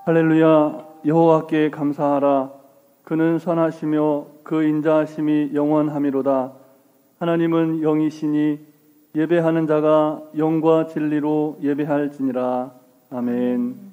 할렐루야. 여호와께 감사하라. 그는 선하시며 그 인자하심이 영원하미로다. 하나님은 영이시니 예배하는 자가 영과 진리로 예배할지니라. 아멘.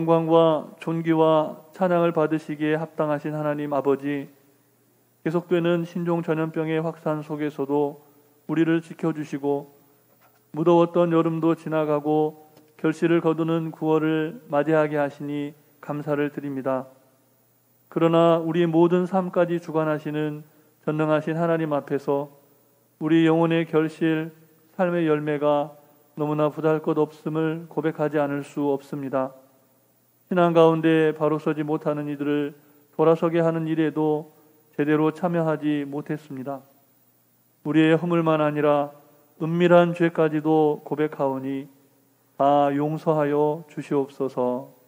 영광과 존귀와 찬양을 받으시기에 합당하신 하나님 아버지, 계속되는 신종 전염병의 확산 속에서도 우리를 지켜주시고 무더웠던 여름도 지나가고 결실을 거두는 9월을 맞이하게 하시니 감사를 드립니다. 그러나 우리 모든 삶까지 주관하시는 전능하신 하나님 앞에서 우리 영혼의 결실, 삶의 열매가 너무나 보잘것없음을 고백하지 않을 수 없습니다. 신앙 가운데 바로 서지 못하는 이들을 돌아서게 하는 일에도 제대로 참여하지 못했습니다. 우리의 허물만 아니라 은밀한 죄까지도 고백하오니 다 용서하여 주시옵소서.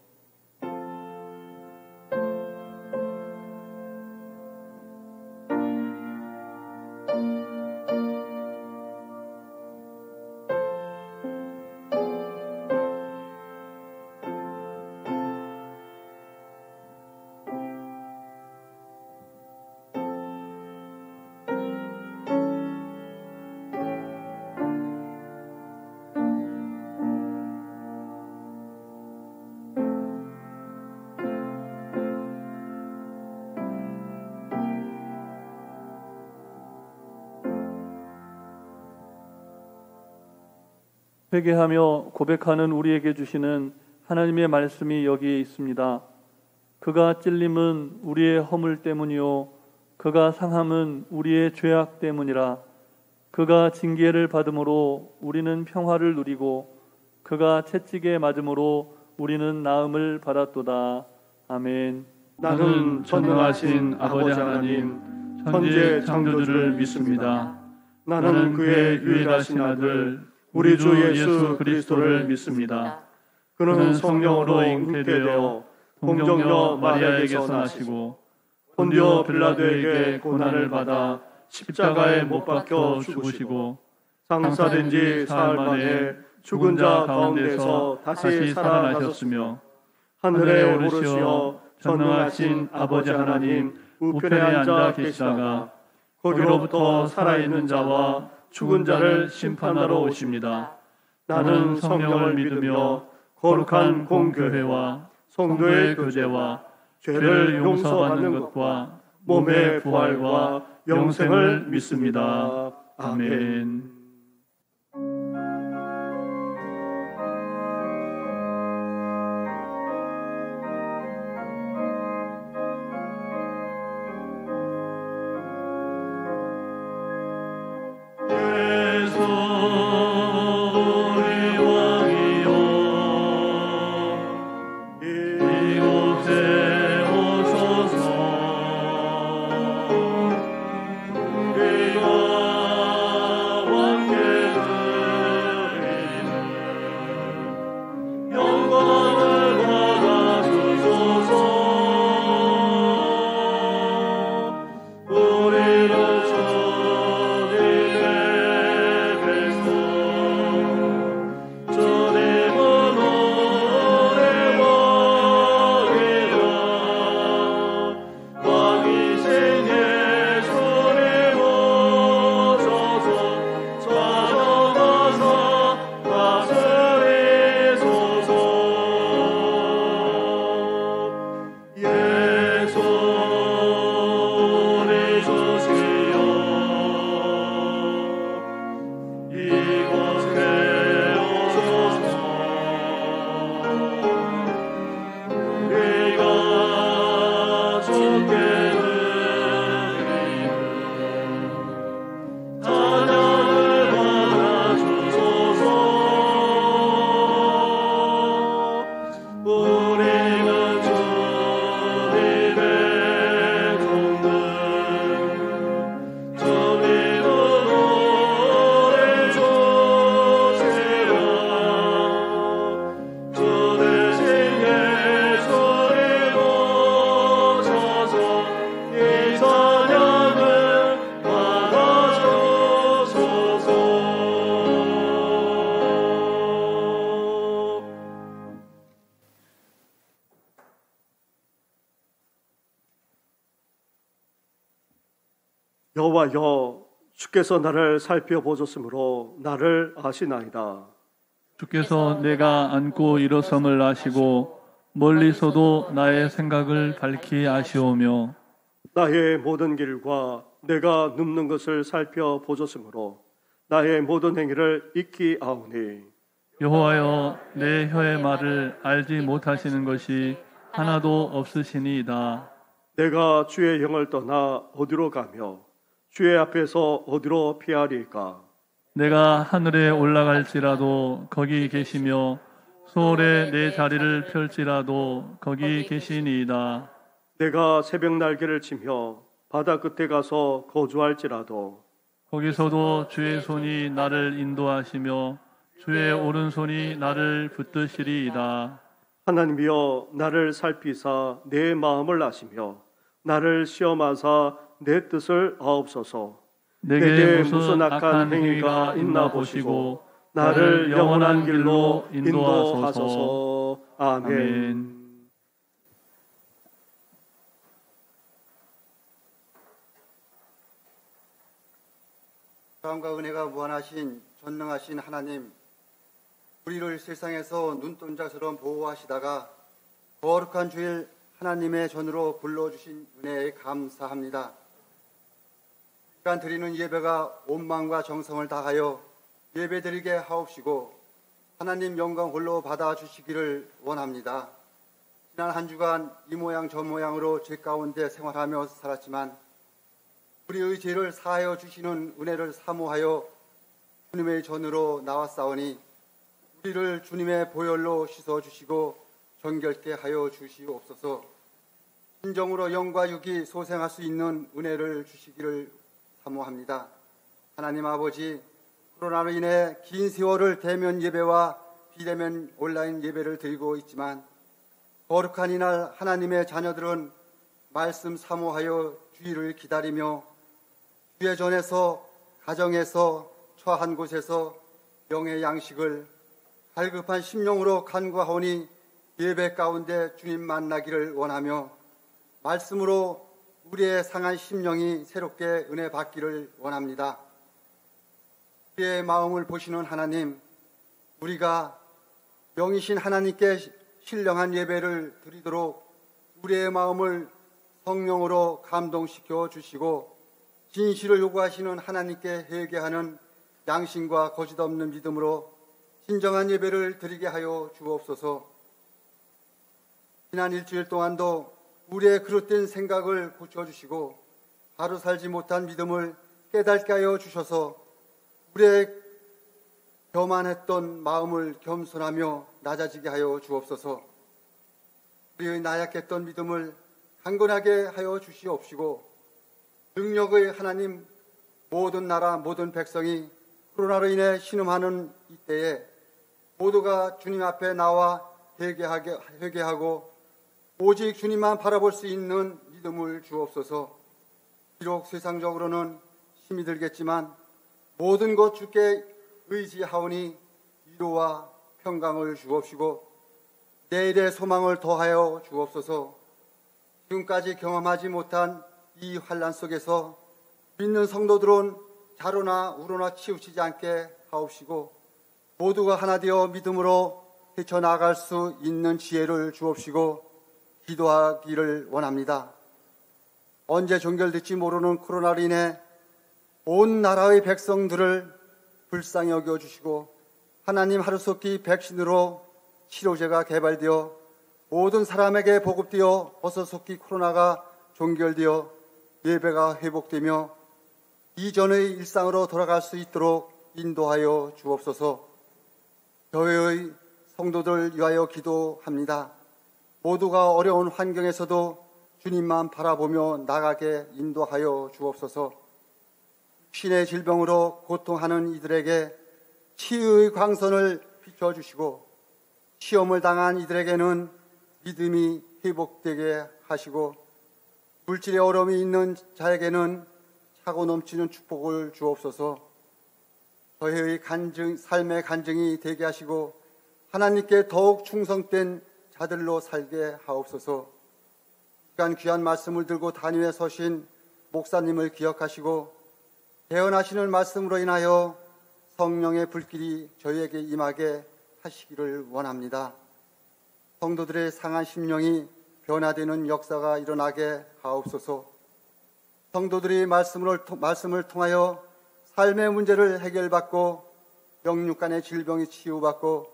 회개하며 고백하는 우리에게 주시는 하나님의 말씀이 여기에 있습니다. 그가 찔림은 우리의 허물 때문이요 그가 상함은 우리의 죄악 때문이라. 그가 징계를 받음으로 우리는 평화를 누리고 그가 채찍에 맞음으로 우리는 나음을 받았도다. 아멘. 나는 전능하신 아버지 하나님 천지의 창조주를 믿습니다. 나는 그의 유일하신 아들 우리 주 예수 그리스도를 믿습니다. 그는 성령으로 잉태되어 동정녀 마리아에게서 나시고 본디오 빌라도에게 고난을 받아 십자가에 못 박혀 죽으시고 장사된 지 사흘 만에 죽은 자 가운데서 다시 살아나셨으며 하늘에 오르시어 전능하신 아버지 하나님 우편에 앉아 계시다가 거기로부터 살아있는 자와 죽은 자를 심판하러 오십니다. 나는 성령을 믿으며 거룩한 공교회와 성도의 교제와 죄를 용서받는 것과 몸의 부활과 영생을 믿습니다. 아멘. 우리가 여호와여, 주께서 나를 살펴보셨으므로 나를 아시나이다. 주께서 내가 앉고 일어섬을 아시고 멀리서도 나의 생각을 밝히 아시오며 나의 모든 길과 내가 눕는 것을 살펴보셨으므로 나의 모든 행위를 익히 아오니 여호와여, 내 혀의 말을 알지 못하시는 것이 하나도 없으시니이다. 내가 주의 영을 떠나 어디로 가며 주의 앞에서 어디로 피하리까? 내가 하늘에 올라갈지라도 거기 계시며 소홀에 내 자리를 펼지라도 거기 계시니이다. 내가 새벽 날개를 치며 바다 끝에 가서 거주할지라도 거기서도 주의 손이 나를 인도하시며 주의 오른손이 나를 붙드시리이다. 하나님이여, 나를 살피사 내 마음을 아시며 나를 시험하사 내 뜻을 아옵소서. 내게 무슨 악한 행위가 있나 보시고 나를 영원한 길로 인도하소서. 아멘. 사랑과 은혜가 무한하신 전능하신 하나님, 우리를 세상에서 눈동자처럼 보호하시다가 거룩한 주일 하나님의 전으로 불러주신 은혜에 감사합니다. 시간 드리는 예배가 온 마음과 정성을 다하여 예배드리게 하옵시고 하나님 영광 홀로 받아주시기를 원합니다. 지난 한 주간 이 모양 저 모양으로 죄 가운데 생활하며 살았지만 우리의 죄를 사하여 주시는 은혜를 사모하여 주님의 전으로 나왔사오니 우리를 주님의 보혈로 씻어주시고 정결케 하여 주시옵소서. 진정으로 영과 육이 소생할 수 있는 은혜를 주시기를 사모합니다. 하나님 아버지, 코로나로 인해 긴 세월을 대면 예배와 비대면 온라인 예배를 드리고 있지만 거룩한 이날 하나님의 자녀들은 말씀 사모하여 주의를 기다리며 주의 전에서 가정에서 처한 곳에서 영의 양식을 갈급한 심령으로 간구하오니 예배 가운데 주님 만나기를 원하며 말씀으로 우리의 상한 심령이 새롭게 은혜 받기를 원합니다. 우리의 마음을 보시는 하나님, 우리가 영이신 하나님께 신령한 예배를 드리도록 우리의 마음을 성령으로 감동시켜 주시고 진실을 요구하시는 하나님께 회개하는 양심과 거짓 없는 믿음으로 진정한 예배를 드리게 하여 주옵소서. 지난 일주일 동안도 우리의 그릇된 생각을 고쳐주시고 바로 살지 못한 믿음을 깨닫게 하여 주셔서 우리의 교만했던 마음을 겸손하며 낮아지게 하여 주옵소서. 우리의 나약했던 믿음을 강건하게 하여 주시옵시고 능력의 하나님, 모든 나라 모든 백성이 코로나로 인해 신음하는 이때에 모두가 주님 앞에 나와 회개하고 오직 주님만 바라볼 수 있는 믿음을 주옵소서. 비록 세상적으로는 힘이 들겠지만 모든 것 주께 의지하오니 위로와 평강을 주옵시고 내일의 소망을 더하여 주옵소서. 지금까지 경험하지 못한 이 환난 속에서 믿는 성도들은 자로나 우로나 치우치지 않게 하옵시고 모두가 하나 되어 믿음으로 헤쳐나갈 수 있는 지혜를 주옵시고 기도하기를 원합니다. 언제 종결될지 모르는 코로나로 인해 온 나라의 백성들을 불쌍히 여겨주시고 하나님 하루속히 백신으로 치료제가 개발되어 모든 사람에게 보급되어 어서속히 코로나가 종결되어 예배가 회복되며 이전의 일상으로 돌아갈 수 있도록 인도하여 주옵소서. 교회의 성도들 위하여 기도합니다. 모두가 어려운 환경에서도 주님만 바라보며 나가게 인도하여 주옵소서. 신의 질병으로 고통하는 이들에게 치유의 광선을 비춰주시고 시험을 당한 이들에게는 믿음이 회복되게 하시고 물질의 어려움이 있는 자에게는 차고 넘치는 축복을 주옵소서. 저희의 삶의 간증이 되게 하시고 하나님께 더욱 충성된 자들로 살게 하옵소서. 시간 귀한 말씀을 들고 단위에 서신 목사님을 기억하시고 대언하시는 말씀으로 인하여 성령의 불길이 저희에게 임하게 하시기를 원합니다. 성도들의 상한 심령이 변화되는 역사가 일어나게 하옵소서. 성도들이 말씀을 통하여 삶의 문제를 해결받고 영육간의 질병이 치유받고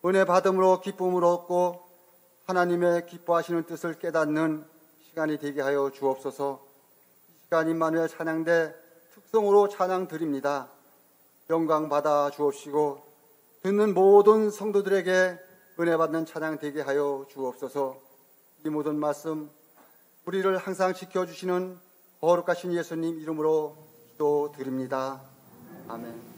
은혜 받음으로 기쁨을 얻고 하나님의 기뻐하시는 뜻을 깨닫는 시간이 되게 하여 주옵소서. 이 시간 임마누엘 찬양대 특성으로 찬양 드립니다. 영광 받아 주옵시고 듣는 모든 성도들에게 은혜 받는 찬양 되게 하여 주옵소서. 이 모든 말씀 우리를 항상 지켜주시는 거룩하신 예수님 이름으로 기도드립니다. 아멘.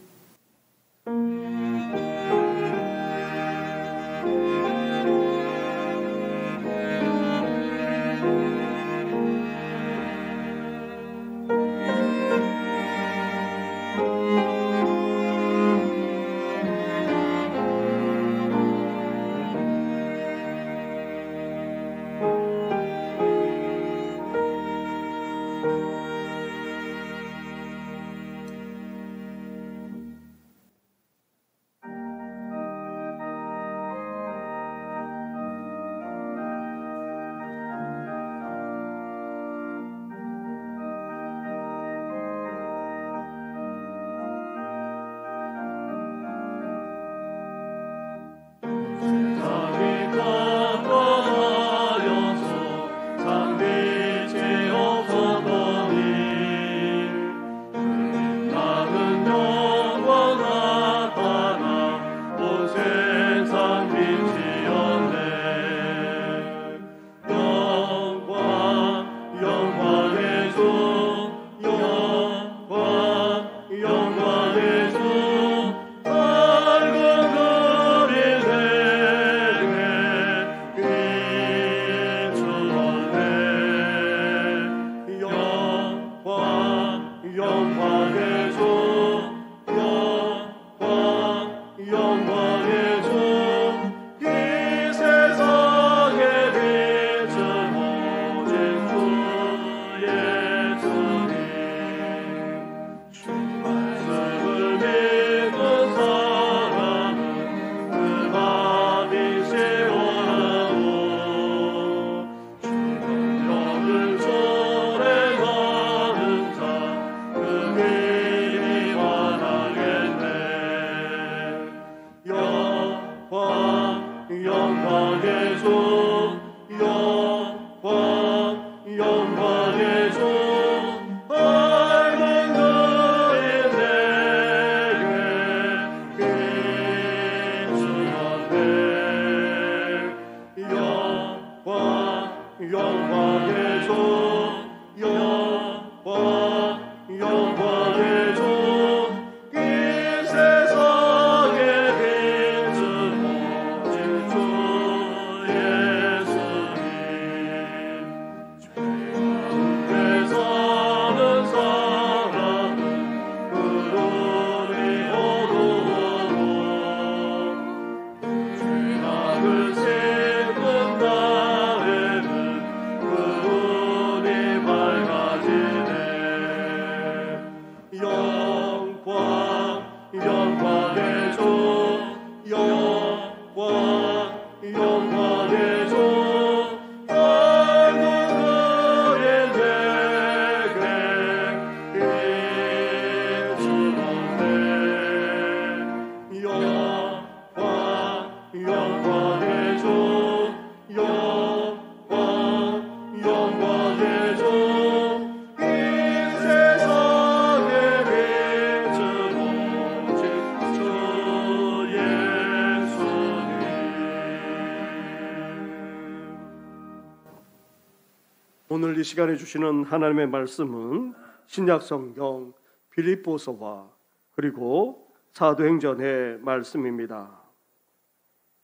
오늘 이 시간에 주시는 하나님의 말씀은 신약성경 빌립보서와 그리고 사도행전의 말씀입니다.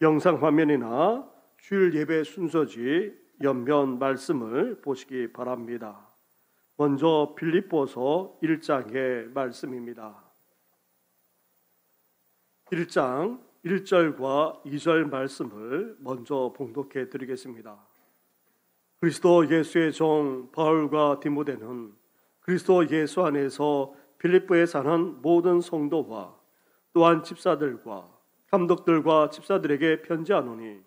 영상 화면이나 주일 예배 순서지 옆면 말씀을 보시기 바랍니다. 먼저 빌립보서 1장의 말씀입니다. 1장 1절과 2절 말씀을 먼저 봉독해 드리겠습니다. 그리스도 예수의 종 바울과 디모데는 그리스도 예수 안에서 빌립보에 사는 모든 성도와 또한 집사들과 감독들과 집사들에게 편지하노니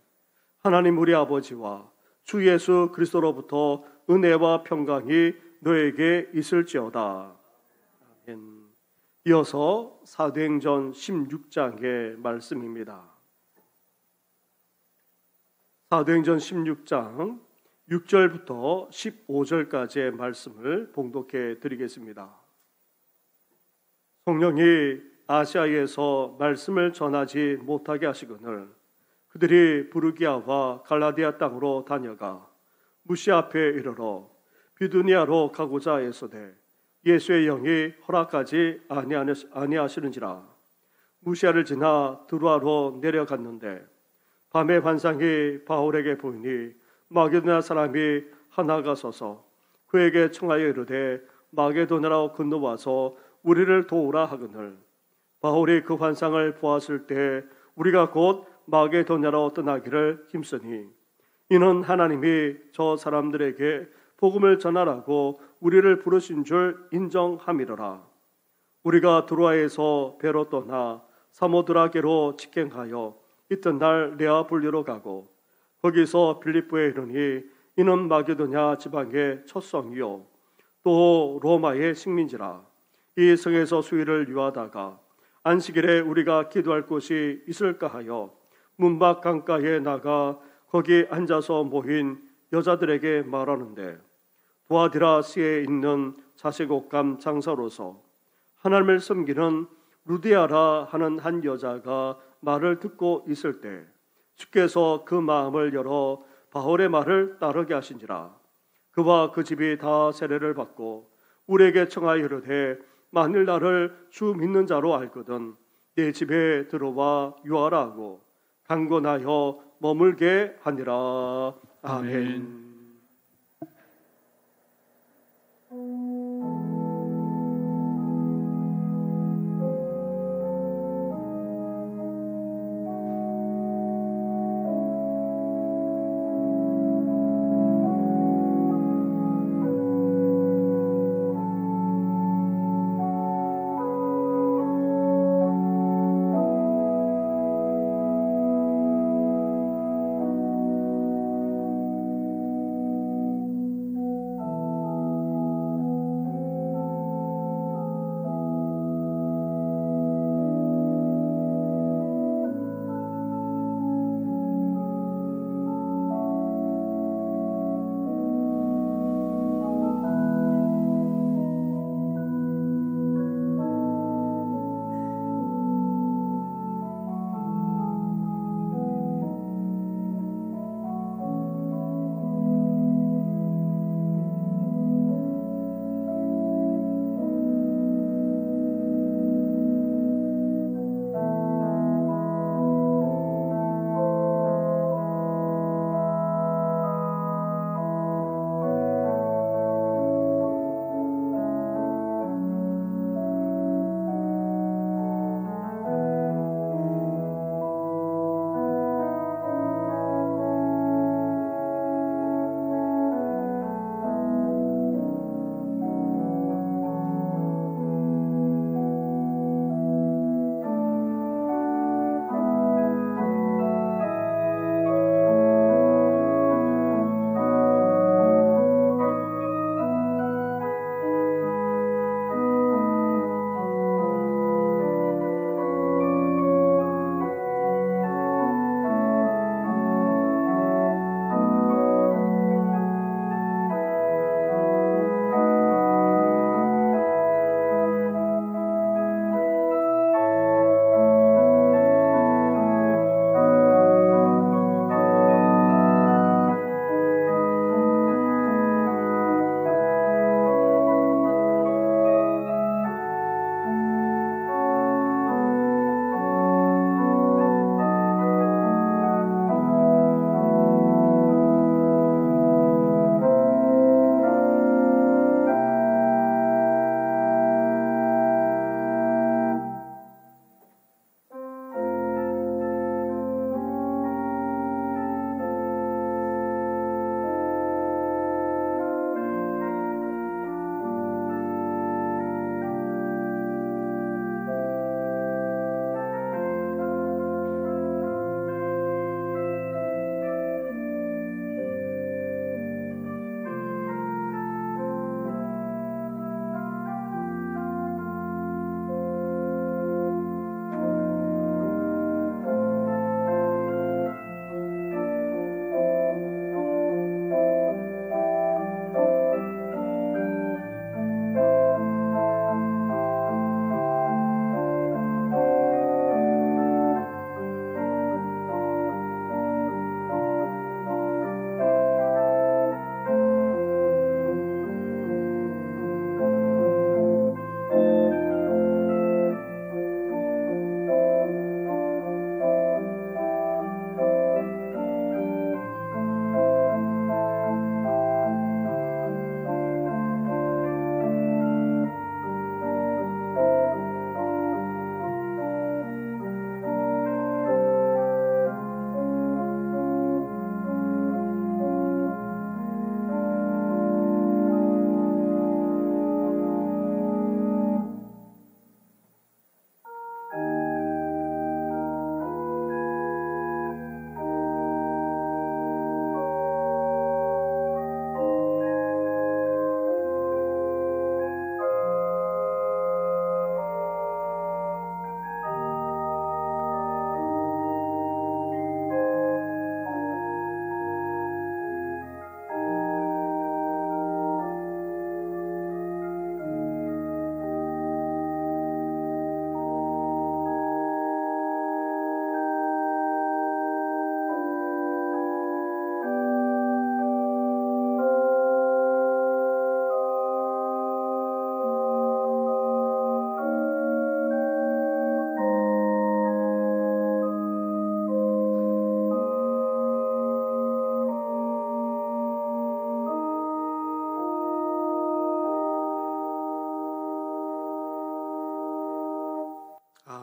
하나님 우리 아버지와 주 예수 그리스도로부터 은혜와 평강이 너에게 있을지어다. 아멘. 이어서 사도행전 16장의 말씀입니다. 사도행전 16장 6절부터 15절까지의 말씀을 봉독해 드리겠습니다. 성령이 아시아에서 말씀을 전하지 못하게 하시거늘 그들이 부르기아와 갈라디아 땅으로 다녀가 무시 앞에 이르러 비두니아로 가고자 하였으되 예수의 영이 허락하지 아니하시는지라. 무시아를 지나 드루아로 내려갔는데 밤에 환상이 바울에게 보이니 마게도냐 사람이 하나가 서서 그에게 청하여 이르되 마게도냐로 건너와서 우리를 도우라 하거늘 바울이 그 환상을 보았을 때 우리가 곧 마게도냐로 떠나기를 힘쓰니 이는 하나님이 저 사람들에게 복음을 전하라고 우리를 부르신 줄 인정함이로라. 우리가 드로아에서 배로 떠나 사모드라게로 직행하여 이튿날 네아폴리로 가고 거기서 빌립보에 이르니 이는 마게도냐 지방의 첫 성이요 또 로마의 식민지라. 이 성에서 수일을 유하다가 안식일에 우리가 기도할 곳이 있을까 하여 문밖 강가에 나가 거기 앉아서 모인 여자들에게 말하는데 도아디라스에 있는 자색옷감 장사로서 하나님을 섬기는 루디아라 하는 한 여자가 말을 듣고 있을 때 주께서 그 마음을 열어 바울의 말을 따르게 하신지라. 그와 그 집이 다 세례를 받고 우리에게 청하여 이르되 만일 나를 주 믿는 자로 알거든 내 집에 들어와 유하라 하고 강권하여 머물게 하니라. 아멘.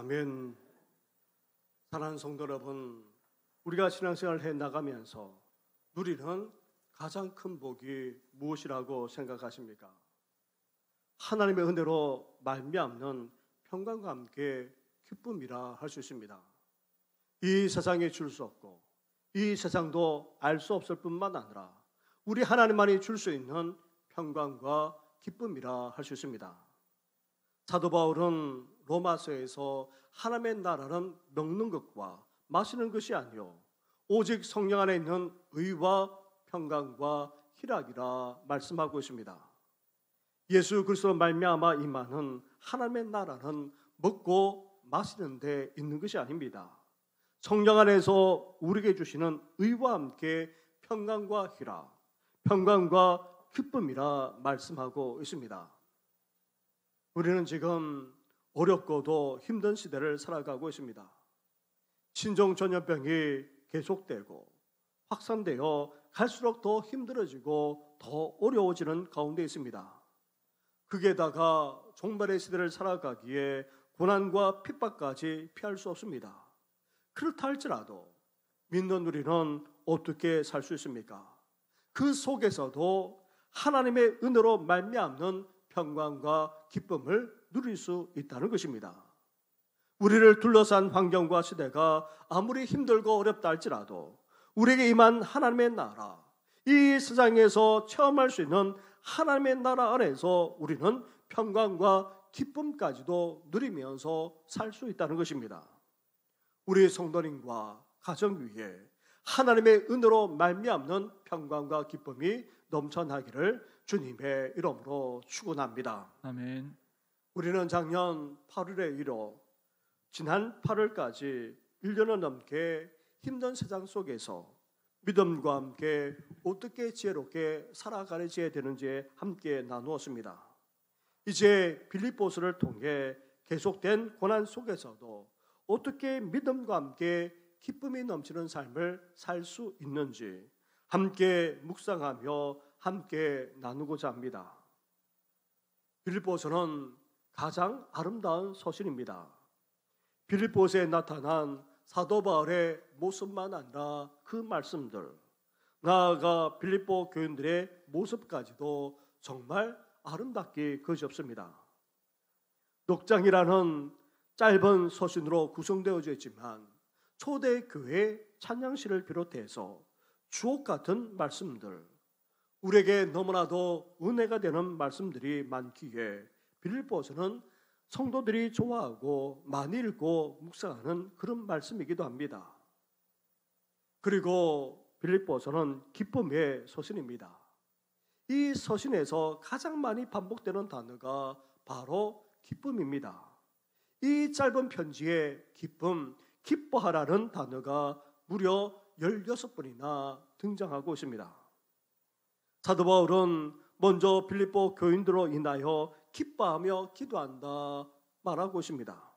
아멘. 사랑하는 성도 여러분, 우리가 신앙생활을 해 나가면서 누리는 가장 큰 복이 무엇이라고 생각하십니까? 하나님의 은혜로 말미암는 평강과 함께 기쁨이라 할 수 있습니다. 이 세상에 줄 수 없고 이 세상도 알 수 없을 뿐만 아니라 우리 하나님만이 줄 수 있는 평강과 기쁨이라 할 수 있습니다. 사도 바울은 로마서에서 하나님의 나라는 먹는 것과 마시는 것이 아니요 오직 성령 안에 있는 의와 평강과 희락이라 말씀하고 있습니다. 예수 그리스도로 말미암아 임하는 하나님의 나라는 먹고 마시는 데 있는 것이 아닙니다. 성령 안에서 우리에게 주시는 의와 함께 평강과 희락, 평강과 기쁨이라 말씀하고 있습니다. 우리는 지금 어렵고도 힘든 시대를 살아가고 있습니다. 신종 전염병이 계속되고 확산되어 갈수록 더 힘들어지고 더 어려워지는 가운데 있습니다. 거기에다가 종말의 시대를 살아가기에 고난과 핍박까지 피할 수 없습니다. 그렇다 할지라도 믿는 우리는 어떻게 살 수 있습니까? 그 속에서도 하나님의 은혜로 말미암는 평강과 기쁨을 누릴 수 있다는 것입니다. 우리를 둘러싼 환경과 시대가 아무리 힘들고 어렵다 할지라도 우리에게 임한 하나님의 나라, 이 세상에서 체험할 수 있는 하나님의 나라 안에서 우리는 평강과 기쁨까지도 누리면서 살 수 있다는 것입니다. 우리 성도님과 가정 위에 하나님의 은혜로 말미암는 평강과 기쁨이 넘쳐나기를 주님의 이름으로 축원합니다. 아멘. 우리는 작년 8월에 이뤄 지난 8월까지 1년을 넘게 힘든 세상 속에서 믿음과 함께 어떻게 지혜롭게 살아가야 되는지 함께 나누었습니다. 이제 빌립보서를 통해 계속된 고난 속에서도 어떻게 믿음과 함께 기쁨이 넘치는 삶을 살 수 있는지 함께 묵상하며 함께 나누고자 합니다. 빌립보서는 가장 아름다운 서신입니다. 빌립보서에 나타난 사도 바울의 모습만 아니라 그 말씀들, 나아가 빌립보 교인들의 모습까지도 정말 아름답기 그지없습니다. 녹장이라는 짧은 서신으로 구성되어져 있지만 초대 교회 찬양시를 비롯해서 주옥 같은 말씀들, 우리에게 너무나도 은혜가 되는 말씀들이 많기에 빌립보서는 성도들이 좋아하고 많이 읽고 묵상하는 그런 말씀이기도 합니다. 그리고 빌립보서는 기쁨의 서신입니다. 이 서신에서 가장 많이 반복되는 단어가 바로 기쁨입니다. 이 짧은 편지에 기쁨, 기뻐하라는 단어가 무려 16번이나 등장하고 있습니다. 사도 바울은 먼저 빌립보 교인들로 인하여 기뻐하며 기도한다 말하고 있습니다.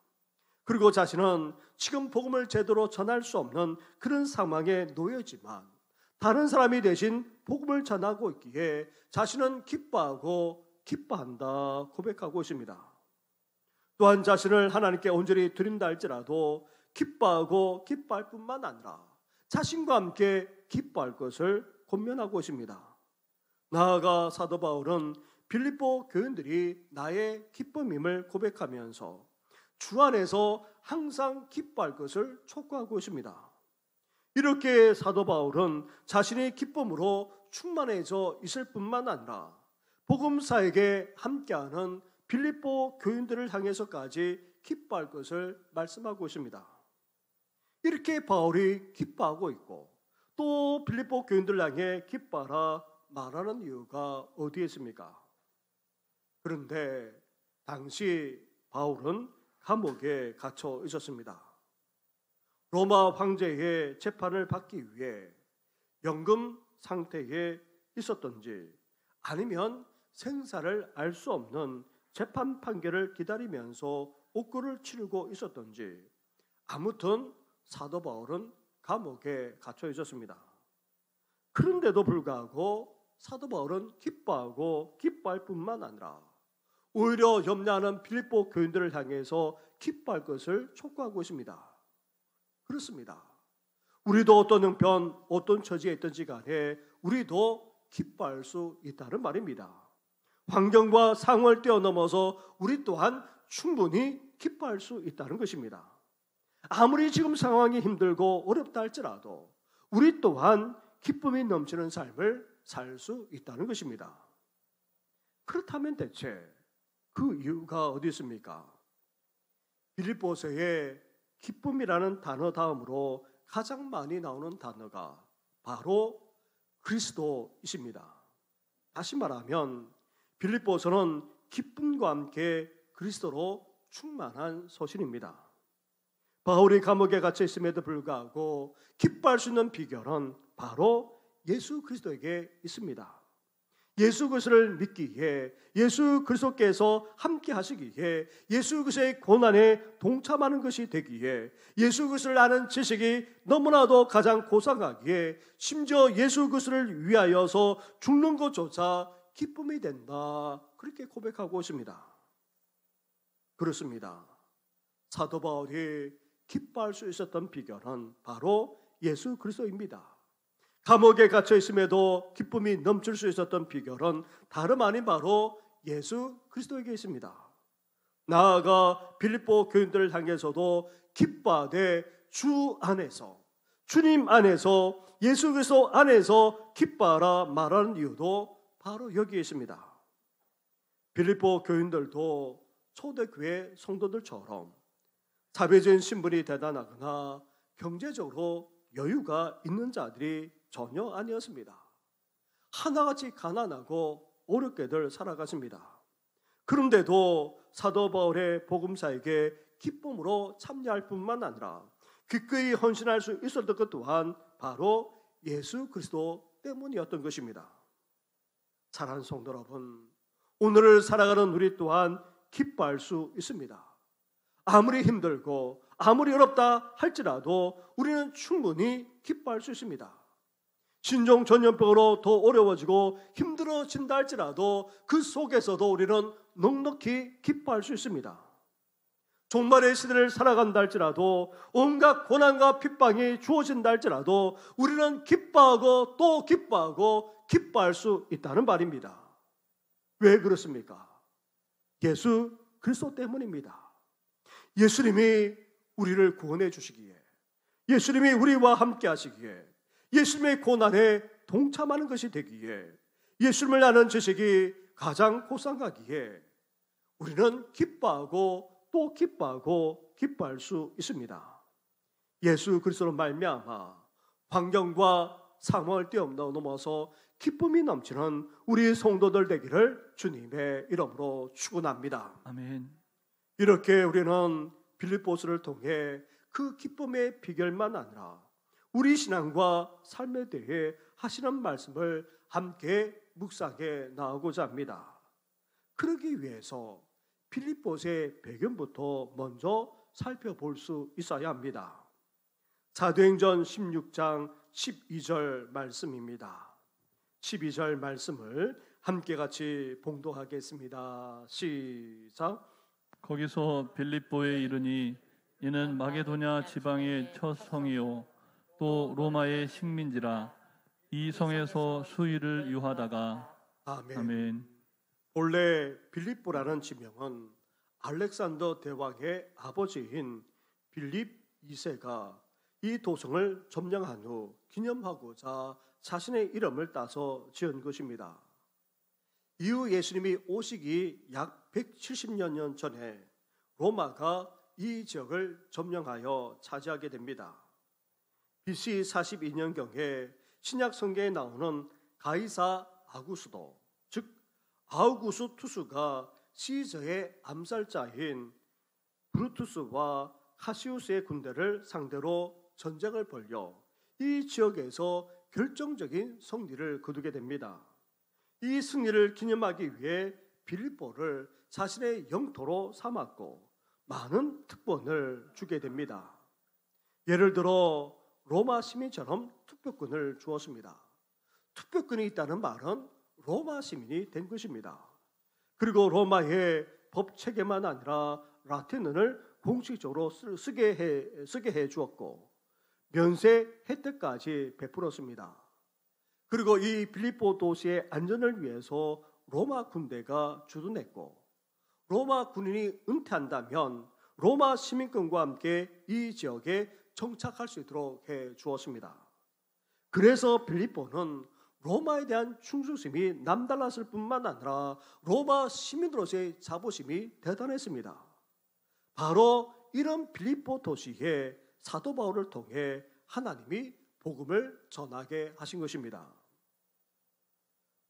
그리고 자신은 지금 복음을 제대로 전할 수 없는 그런 상황에 놓여지만 다른 사람이 대신 복음을 전하고 있기에 자신은 기뻐하고 기뻐한다 고백하고 있습니다. 또한 자신을 하나님께 온전히 드린다 할지라도 기뻐하고 기뻐할 뿐만 아니라 자신과 함께 기뻐할 것을 권면하고 있습니다. 나아가 사도 바울은 빌립보 교인들이 나의 기쁨임을 고백하면서 주 안에서 항상 기뻐할 것을 촉구하고 있습니다. 이렇게 사도 바울은 자신의 기쁨으로 충만해져 있을 뿐만 아니라 복음사에게 함께하는 빌립보 교인들을 향해서까지 기뻐할 것을 말씀하고 있습니다. 이렇게 바울이 기뻐하고 있고 또 빌립보 교인들 향해 기뻐하라 말하는 이유가 어디에 있습니까? 그런데 당시 바울은 감옥에 갇혀 있었습니다. 로마 황제의 재판을 받기 위해 연금 상태에 있었던지 아니면 생사를 알 수 없는 재판 판결을 기다리면서 옥고를 치르고 있었던지 아무튼 사도 바울은 감옥에 갇혀 있었습니다. 그런데도 불구하고 사도 바울은 기뻐하고 기뻐할 뿐만 아니라 오히려 염려하는 빌립보 교인들을 향해서 기뻐할 것을 촉구하고 있습니다. 그렇습니다. 우리도 어떤 형편, 어떤 처지에 있든지 간에 우리도 기뻐할 수 있다는 말입니다. 환경과 상황을 뛰어넘어서 우리 또한 충분히 기뻐할 수 있다는 것입니다. 아무리 지금 상황이 힘들고 어렵다 할지라도 우리 또한 기쁨이 넘치는 삶을 살 수 있다는 것입니다. 그렇다면 대체 그 이유가 어디 있습니까? 빌립보서에 기쁨이라는 단어 다음으로 가장 많이 나오는 단어가 바로 그리스도이십니다. 다시 말하면 빌립보서는 기쁨과 함께 그리스도로 충만한 서신입니다. 바울이 감옥에 갇혀 있음에도 불구하고 기뻐할 수 있는 비결은 바로 예수 그리스도에게 있습니다. 예수 그리스도를 믿기에, 예수 그리스도께서 함께 하시기에, 예수 그리스도의 고난에 동참하는 것이 되기에, 예수 그리스도를 아는 지식이 너무나도 가장 고상하기에, 심지어 예수 그리스도를 위하여서 죽는 것조차 기쁨이 된다, 그렇게 고백하고 있습니다. 그렇습니다. 사도 바울이 기뻐할 수 있었던 비결은 바로 예수 그리스도입니다. 감옥에 갇혀 있음에도 기쁨이 넘칠 수 있었던 비결은 다름 아닌 바로 예수 그리스도에게 있습니다. 나아가 빌립보 교인들을 향해서도 기뻐하되 주 안에서, 주님 안에서, 예수 그리스도 안에서 기뻐하라 말하는 이유도 바로 여기에 있습니다. 빌립보 교인들도 초대교회 성도들처럼 사회적인 신분이 대단하거나 경제적으로 여유가 있는 자들이 전혀 아니었습니다. 하나같이 가난하고 어렵게들 살아갔습니다. 그런데도 사도 바울의 복음사에게 기쁨으로 참여할 뿐만 아니라 기꺼이 헌신할 수 있었던 것 또한 바로 예수 그리스도 때문이었던 것입니다. 사랑하는 성도 여러분, 오늘을 살아가는 우리 또한 기뻐할 수 있습니다. 아무리 힘들고 아무리 어렵다 할지라도 우리는 충분히 기뻐할 수 있습니다. 신종 전염병으로 더 어려워지고 힘들어진다 할지라도 그 속에서도 우리는 넉넉히 기뻐할 수 있습니다. 종말의 시대를 살아간다 할지라도 온갖 고난과 핍박이 주어진다 할지라도 우리는 기뻐하고 또 기뻐하고 기뻐할 수 있다는 말입니다. 왜 그렇습니까? 예수 그리스도 때문입니다. 예수님이 우리를 구원해 주시기에, 예수님이 우리와 함께 하시기에, 예수님의 고난에 동참하는 것이 되기에, 예수님을 아는 지식이 가장 고상하기에 우리는 기뻐하고 또 기뻐하고 기뻐할 수 있습니다. 예수 그리스도로 말미암아 환경과 상황을 뛰어넘어서 기쁨이 넘치는 우리 성도들 되기를 주님의 이름으로 축원합니다. 아멘. 이렇게 우리는 빌립보서를 통해 그 기쁨의 비결만 아니라 우리 신앙과 삶에 대해 하시는 말씀을 함께 묵상해 나가고자 합니다. 그러기 위해서 빌립보서의 배경부터 먼저 살펴볼 수 있어야 합니다. 사도행전 16장 12절 말씀입니다. 12절 말씀을 함께 같이 봉독하겠습니다. 시작. 거기서 빌립보에 이르니 이는 마게도냐 지방의 첫 성이요 또 로마의 식민지라. 이 성에서 수일을 유하다가. 아멘. 아멘. 본래 빌립보라는 지명은 알렉산더 대왕의 아버지인 빌립 2세가 이 도성을 점령한 후 기념하고자 자신의 이름을 따서 지은 것입니다. 이후 예수님이 오시기 약 170년 전에 로마가 이 지역을 점령하여 차지하게 됩니다. BC 42년경에 신약 성경에 나오는 가이사 아구스도, 즉 아우구스투스가 시저의 암살자인 브루투스와 카시우스의 군대를 상대로 전쟁을 벌여 이 지역에서 결정적인 승리를 거두게 됩니다. 이 승리를 기념하기 위해 빌립보를 자신의 영토로 삼았고 많은 특권을 주게 됩니다. 예를 들어 로마 시민처럼 투표권을 주었습니다. 투표권이 있다는 말은 로마 시민이 된 것입니다. 그리고 로마의 법 체계만 아니라 라틴어를 공식적으로 쓰게 해 주었고 면세 혜택까지 베풀었습니다. 그리고 이 빌립보 도시의 안전을 위해서 로마 군대가 주둔했고 로마 군인이 은퇴한다면 로마 시민권과 함께 이 지역에 정착할 수 있도록 해 주었습니다. 그래서 빌립보는 로마에 대한 충성심이 남달랐을 뿐만 아니라 로마 시민으로서의 자부심이 대단했습니다. 바로 이런 빌립보 도시에 사도 바울을 통해 하나님이 복음을 전하게 하신 것입니다.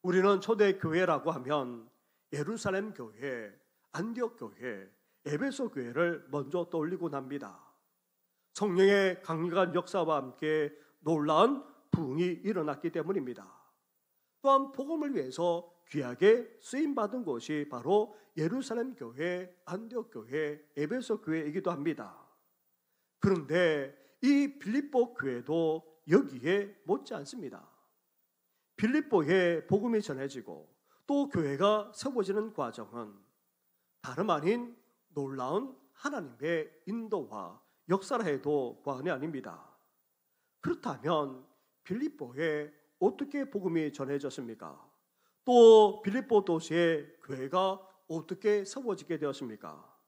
우리는 초대교회라고 하면 예루살렘 교회, 안디옥 교회, 에베소 교회를 먼저 떠올리고 납니다. 성령의 강력한 역사와 함께 놀라운 부흥이 일어났기 때문입니다. 또한 복음을 위해서 귀하게 쓰임받은 곳이 바로 예루살렘 교회, 안디옥 교회, 에베소 교회이기도 합니다. 그런데 이 빌립보 교회도 여기에 못지 않습니다. 빌립보에 복음이 전해지고 또 교회가 세워지는 과정은 다름 아닌 놀라운 하나님의 인도와 역사라 해도 과언이 아닙니다. 그렇다면 빌립보에 어떻게 복음이 전해졌습니까? 또 빌립보 도시의 교회가 어떻게 세워지게 되었습니까?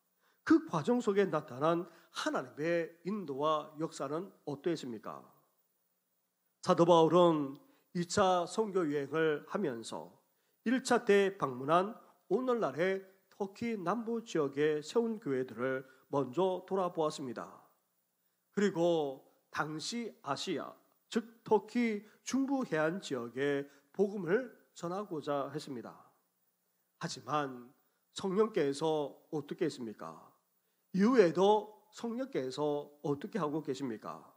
그 과정 속에 나타난 하나님의 인도와 역사는 어떠했습니까? 사도 바울은 2차 선교 여행을 하면서 1차 때 방문한 오늘날의 터키 남부 지역에 세운 교회들을 먼저 돌아보았습니다. 그리고 당시 아시아, 즉 터키 중부 해안 지역에 복음을 전하고자 했습니다. 하지만 성령께서 어떻게 했습니까? 이후에도 성령께서 어떻게 하고 계십니까?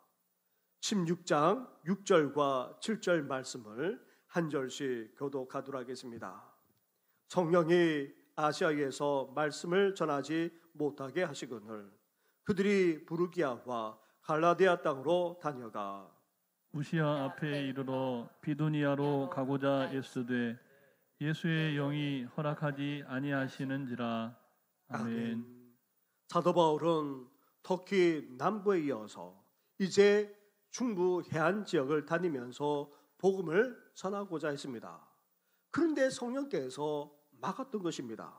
16장 6절과 7절 말씀을 한 절씩 교독하도록 하겠습니다. 성령이 아시아에서 말씀을 전하지 못하게 하시거늘 그들이 부르기아와 갈라디아 땅으로 다녀가 무시아 앞에 이르러 비두니아로 가고자 애쓰되 예수의 영이 허락하지 아니하시는지라. 아멘. 사도 바울은 터키 남부에 이어서 이제 중부 해안 지역을 다니면서 복음을 전하고자 했습니다. 그런데 성령께서 막았던 것입니다.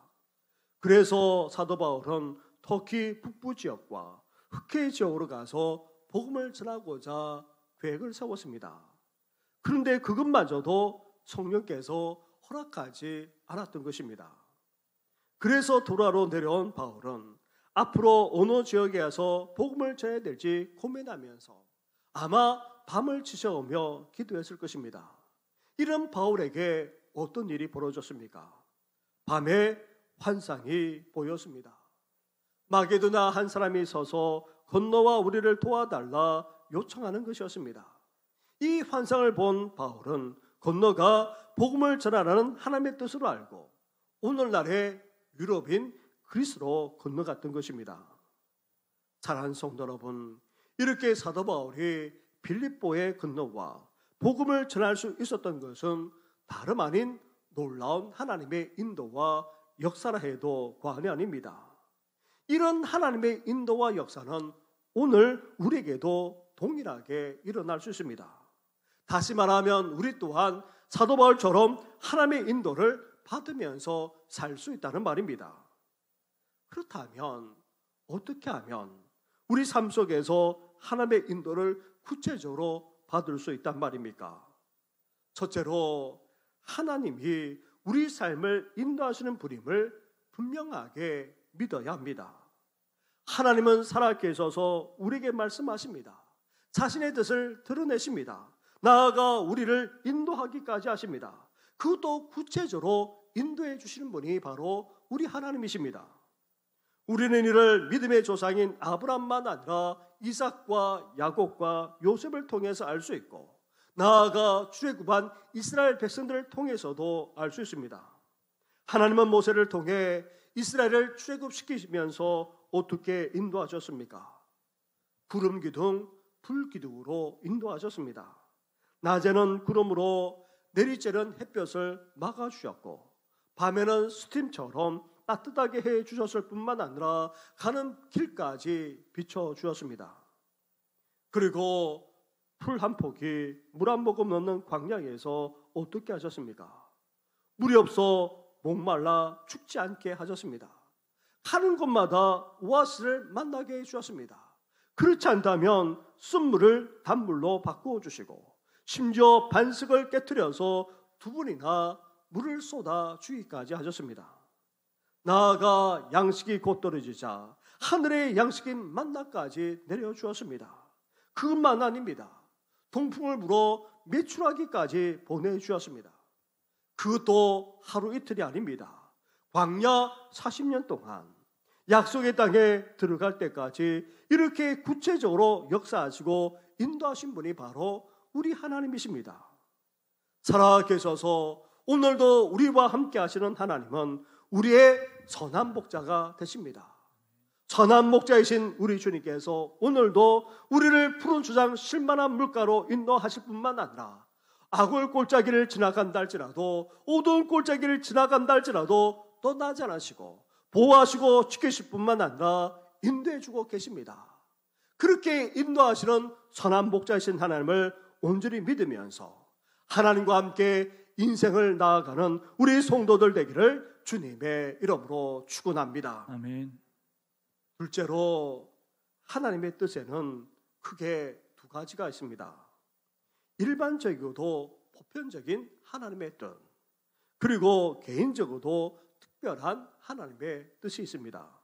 그래서 사도 바울은 터키 북부 지역과 흑해 지역으로 가서 복음을 전하고자 계획을 세웠습니다. 그런데 그것마저도 성령께서 허락하지 않았던 것입니다. 그래서 도라로 내려온 바울은 앞으로 어느 지역에 가서 복음을 전해야 될지 고민하면서 아마 밤을 지새우며 기도했을 것입니다. 이런 바울에게 어떤 일이 벌어졌습니까? 밤에 환상이 보였습니다. 마게도나 한 사람이 서서 건너와 우리를 도와달라 요청하는 것이었습니다. 이 환상을 본 바울은 건너가 복음을 전하라는 하나님의 뜻을 알고 오늘날의 유럽인 그리스로 건너갔던 것입니다. 사랑하는 성도 여러분, 이렇게 사도 바울이 빌립보에 건너와 복음을 전할 수 있었던 것은 다름 아닌 놀라운 하나님의 인도와 역사라 해도 과언이 아닙니다. 이런 하나님의 인도와 역사는 오늘 우리에게도 동일하게 일어날 수 있습니다. 다시 말하면 우리 또한 사도 바울처럼 하나님의 인도를 받으면서 살 수 있다는 말입니다. 그렇다면 어떻게 하면 우리 삶 속에서 하나님의 인도를 구체적으로 받을 수 있단 말입니까? 첫째로 하나님이 우리 삶을 인도하시는 분임을 분명하게 믿어야 합니다. 하나님은 살아계셔서 우리에게 말씀하십니다. 자신의 뜻을 드러내십니다. 나아가 우리를 인도하기까지 하십니다. 그것도 구체적으로 인도해 주시는 분이 바로 우리 하나님이십니다. 우리는 이를 믿음의 조상인 아브람만 아니라 이삭과 야곱과 요셉을 통해서 알 수 있고 나아가 출애굽한 이스라엘 백성들을 통해서도 알 수 있습니다. 하나님은 모세를 통해 이스라엘을 출애굽시키시면서 어떻게 인도하셨습니까? 구름 기둥, 불 기둥으로 인도하셨습니다. 낮에는 구름으로 내리쬐는 햇볕을 막아주셨고 밤에는 스팀처럼 따뜻하게 해 주셨을 뿐만 아니라 가는 길까지 비춰 주었습니다. 그리고 풀 한 포기, 물 한 모금 넣는 광야에서 어떻게 하셨습니까? 물이 없어 목말라 죽지 않게 하셨습니다. 가는 곳마다 오아시스를 만나게 해주셨습니다. 그렇지 않다면 쓴물을 단물로 바꾸어 주시고 심지어 반석을 깨트려서 두 번이나 물을 쏟아 주기까지 하셨습니다. 나아가 양식이 곧 떨어지자 하늘의 양식인 만나까지 내려주었습니다. 그것만 아닙니다. 동풍을 불어 메추라기까지 보내주었습니다. 그것도 하루 이틀이 아닙니다. 광야 40년 동안 약속의 땅에 들어갈 때까지 이렇게 구체적으로 역사하시고 인도하신 분이 바로 우리 하나님이십니다. 살아계셔서 오늘도 우리와 함께 하시는 하나님은 우리의 선한 목자가 되십니다. 선한 목자이신 우리 주님께서 오늘도 우리를 푸른 수장 쉴만한 물가로 인도하실 뿐만 아니라 악을 골짜기를 지나간다 할지라도 어두운 골짜기를 지나간다 할지라도 떠나지 않으시고 보호하시고 지키실 뿐만 아니라 인도해 주고 계십니다. 그렇게 인도하시는 선한 목자이신 하나님을 온전히 믿으면서 하나님과 함께 인생을 나아가는 우리 성도들 되기를 주님의 이름으로 축원합니다. 아멘. 둘째로 하나님의 뜻에는 크게 두 가지가 있습니다. 일반적이고도 보편적인 하나님의 뜻, 그리고 개인적으로도 특별한 하나님의 뜻이 있습니다.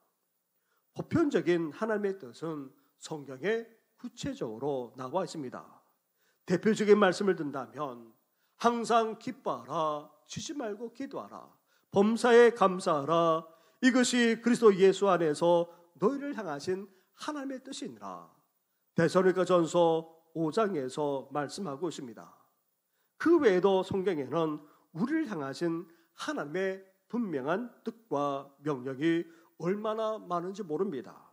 보편적인 하나님의 뜻은 성경에 구체적으로 나와 있습니다. 대표적인 말씀을 든다면 항상 기뻐하라, 지지 말고 기도하라, 범사에 감사하라, 이것이 그리스도 예수 안에서 너희를 향하신 하나님의 뜻이니라. 데살로니가전서 5장에서 말씀하고 있습니다. 그 외에도 성경에는 우리를 향하신 하나님의 분명한 뜻과 명령이 얼마나 많은지 모릅니다.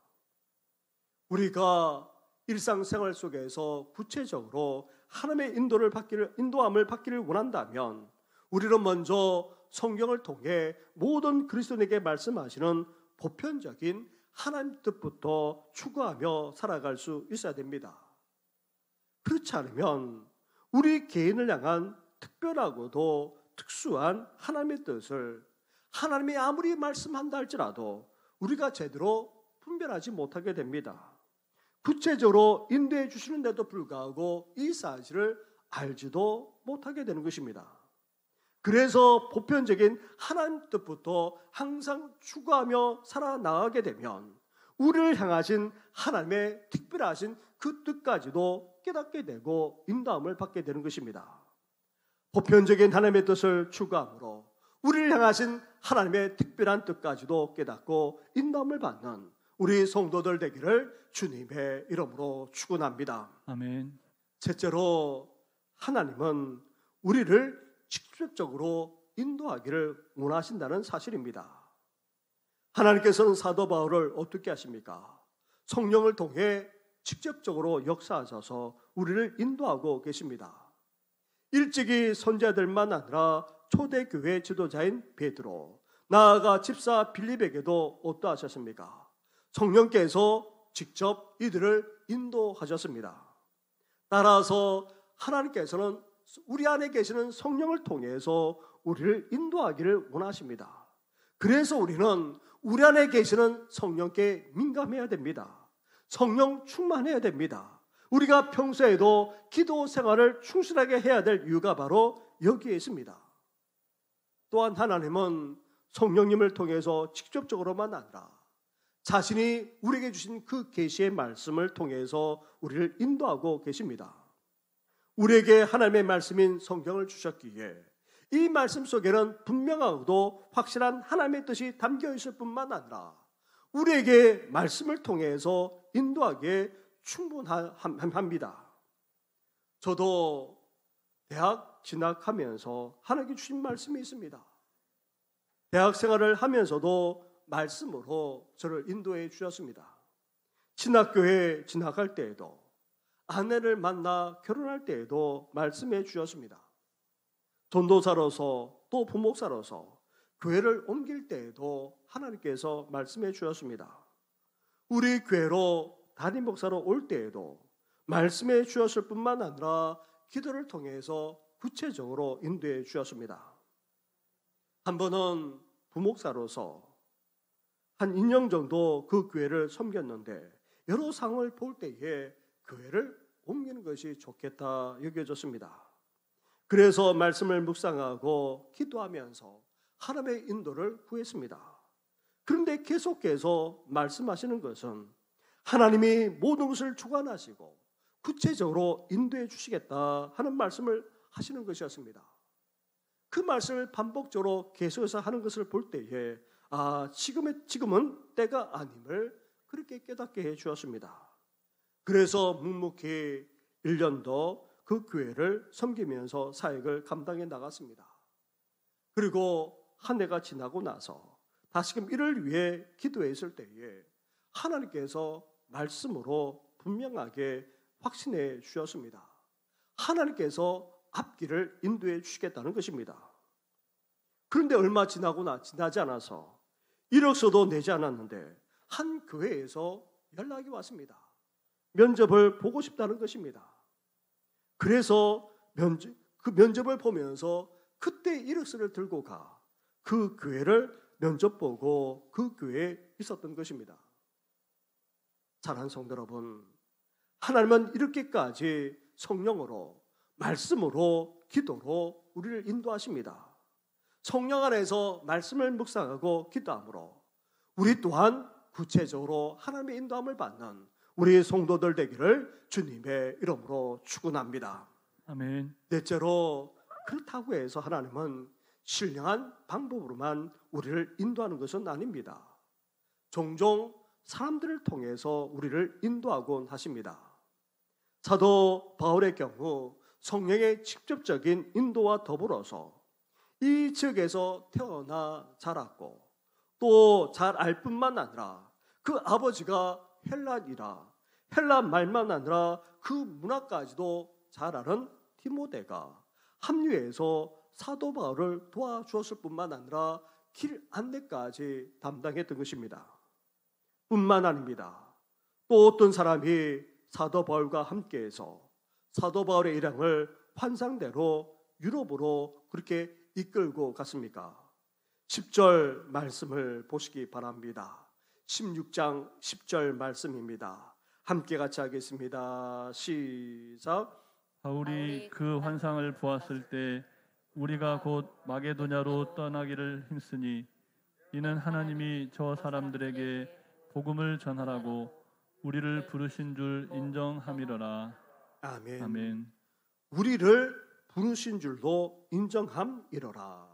우리가 일상생활 속에서 구체적으로 하나님의 인도함을 받기를 원한다면 우리는 먼저 성경을 통해 모든 그리스도인에게 말씀하시는 보편적인 하나님 뜻부터 추구하며 살아갈 수 있어야 됩니다. 그렇지 않으면 우리 개인을 향한 특별하고도 특수한 하나님의 뜻을 하나님이 아무리 말씀한다 할지라도 우리가 제대로 분별하지 못하게 됩니다. 구체적으로 인도해 주시는데도 불구하고 이 사실을 알지도 못하게 되는 것입니다. 그래서 보편적인 하나님 뜻부터 항상 추구하며 살아나가게 되면 우리를 향하신 하나님의 특별하신 그 뜻까지도 깨닫게 되고 인도함을 받게 되는 것입니다. 보편적인 하나님의 뜻을 추구함으로 우리를 향하신 하나님의 특별한 뜻까지도 깨닫고 인도함을 받는 우리 성도들 되기를 주님의 이름으로 축원합니다. 아멘. 셋째로 하나님은 우리를 직접적으로 인도하기를 원하신다는 사실입니다. 하나님께서는 사도 바울을 어떻게 하십니까? 성령을 통해 직접적으로 역사하셔서 우리를 인도하고 계십니다. 일찍이 선지자들만 아니라 초대교회 지도자인 베드로, 나아가 집사 빌립에게도 어떠하셨습니까? 성령께서 직접 이들을 인도하셨습니다. 따라서 하나님께서는 우리 안에 계시는 성령을 통해서 우리를 인도하기를 원하십니다. 그래서 우리는 우리 안에 계시는 성령께 민감해야 됩니다. 성령 충만해야 됩니다. 우리가 평소에도 기도 생활을 충실하게 해야 될 이유가 바로 여기에 있습니다. 또한 하나님은 성령님을 통해서 직접적으로만 아니라 자신이 우리에게 주신 그 계시의 말씀을 통해서 우리를 인도하고 계십니다. 우리에게 하나님의 말씀인 성경을 주셨기에 이 말씀 속에는 분명하고도 확실한 하나님의 뜻이 담겨 있을 뿐만 아니라 우리에게 말씀을 통해서 인도하기에 충분합니다. 저도 대학 진학하면서 하나님께 주신 말씀이 있습니다. 대학 생활을 하면서도 말씀으로 저를 인도해 주셨습니다. 신학교에 진학할 때에도 아내를 만나 결혼할 때에도 말씀해 주셨습니다. 전도사로서 또 부목사로서 교회를 옮길 때에도 하나님께서 말씀해 주셨습니다. 우리 교회로 담임 목사로 올 때에도 말씀해 주셨을 뿐만 아니라 기도를 통해서 구체적으로 인도해 주셨습니다. 한 번은 부목사로서 한 2년 정도 그 교회를 섬겼는데 여러 상황을 볼 때에 교회를 옮기는 것이 좋겠다 여겨졌습니다. 그래서 말씀을 묵상하고 기도하면서 하나님의 인도를 구했습니다. 그런데 계속해서 말씀하시는 것은 하나님이 모든 것을 주관하시고 구체적으로 인도해 주시겠다 하는 말씀을 하시는 것이었습니다. 그 말씀을 반복적으로 계속해서 하는 것을 볼 때에 지금은 때가 아님을 그렇게 깨닫게 해 주었습니다. 그래서 묵묵히 1년 더 그 교회를 섬기면서 사역을 감당해 나갔습니다. 그리고 한 해가 지나고 나서 다시금 이를 위해 기도했을 때에 하나님께서 말씀으로 분명하게 확신해 주셨습니다. 하나님께서 앞길을 인도해 주시겠다는 것입니다. 그런데 얼마 지나지 않아서 이력서도 내지 않았는데 한 교회에서 연락이 왔습니다. 면접을 보고 싶다는 것입니다. 그래서 그 면접을 보면서 그때 이력서를 들고 그 교회를 면접 보고 그 교회에 있었던 것입니다. 사랑하는 성도 여러분, 하나님은 이렇게까지 성령으로 말씀으로 기도로 우리를 인도하십니다. 성령 안에서 말씀을 묵상하고 기도함으로 우리 또한 구체적으로 하나님의 인도함을 받는 우리 성도들 되기를 주님의 이름으로 축원합니다. 아멘. 넷째로 그렇다고 해서 하나님은 신령한 방법으로만 우리를 인도하는 것은 아닙니다. 종종 사람들을 통해서 우리를 인도하곤 하십니다. 사도 바울의 경우 성령의 직접적인 인도와 더불어서 이 지역에서 태어나 자랐고 또 잘 알 뿐만 아니라 그 아버지가 헬란이라 헬란 말만 아니라 그 문화까지도 잘 아는 디모데가 합류해서 사도 바울을 도와주었을 뿐만 아니라 길 안내까지 담당했던 것입니다. 뿐만 아닙니다. 또 어떤 사람이 사도 바울과 함께해서 사도 바울의 일행을 환상대로 유럽으로 그렇게 이끌고 갔습니까? 10절 말씀을 보시기 바랍니다. 16장 10절 말씀입니다. 함께 같이 하겠습니다. 시작. 바울이 그 환상을 보았을 때 우리가 곧 마게도냐로 떠나기를 힘쓰니 이는 하나님이 저 사람들에게 복음을 전하라고 우리를 부르신 줄 인정함이로라. 아멘. 아멘. 우리를 부르신 줄도 인정함이로라.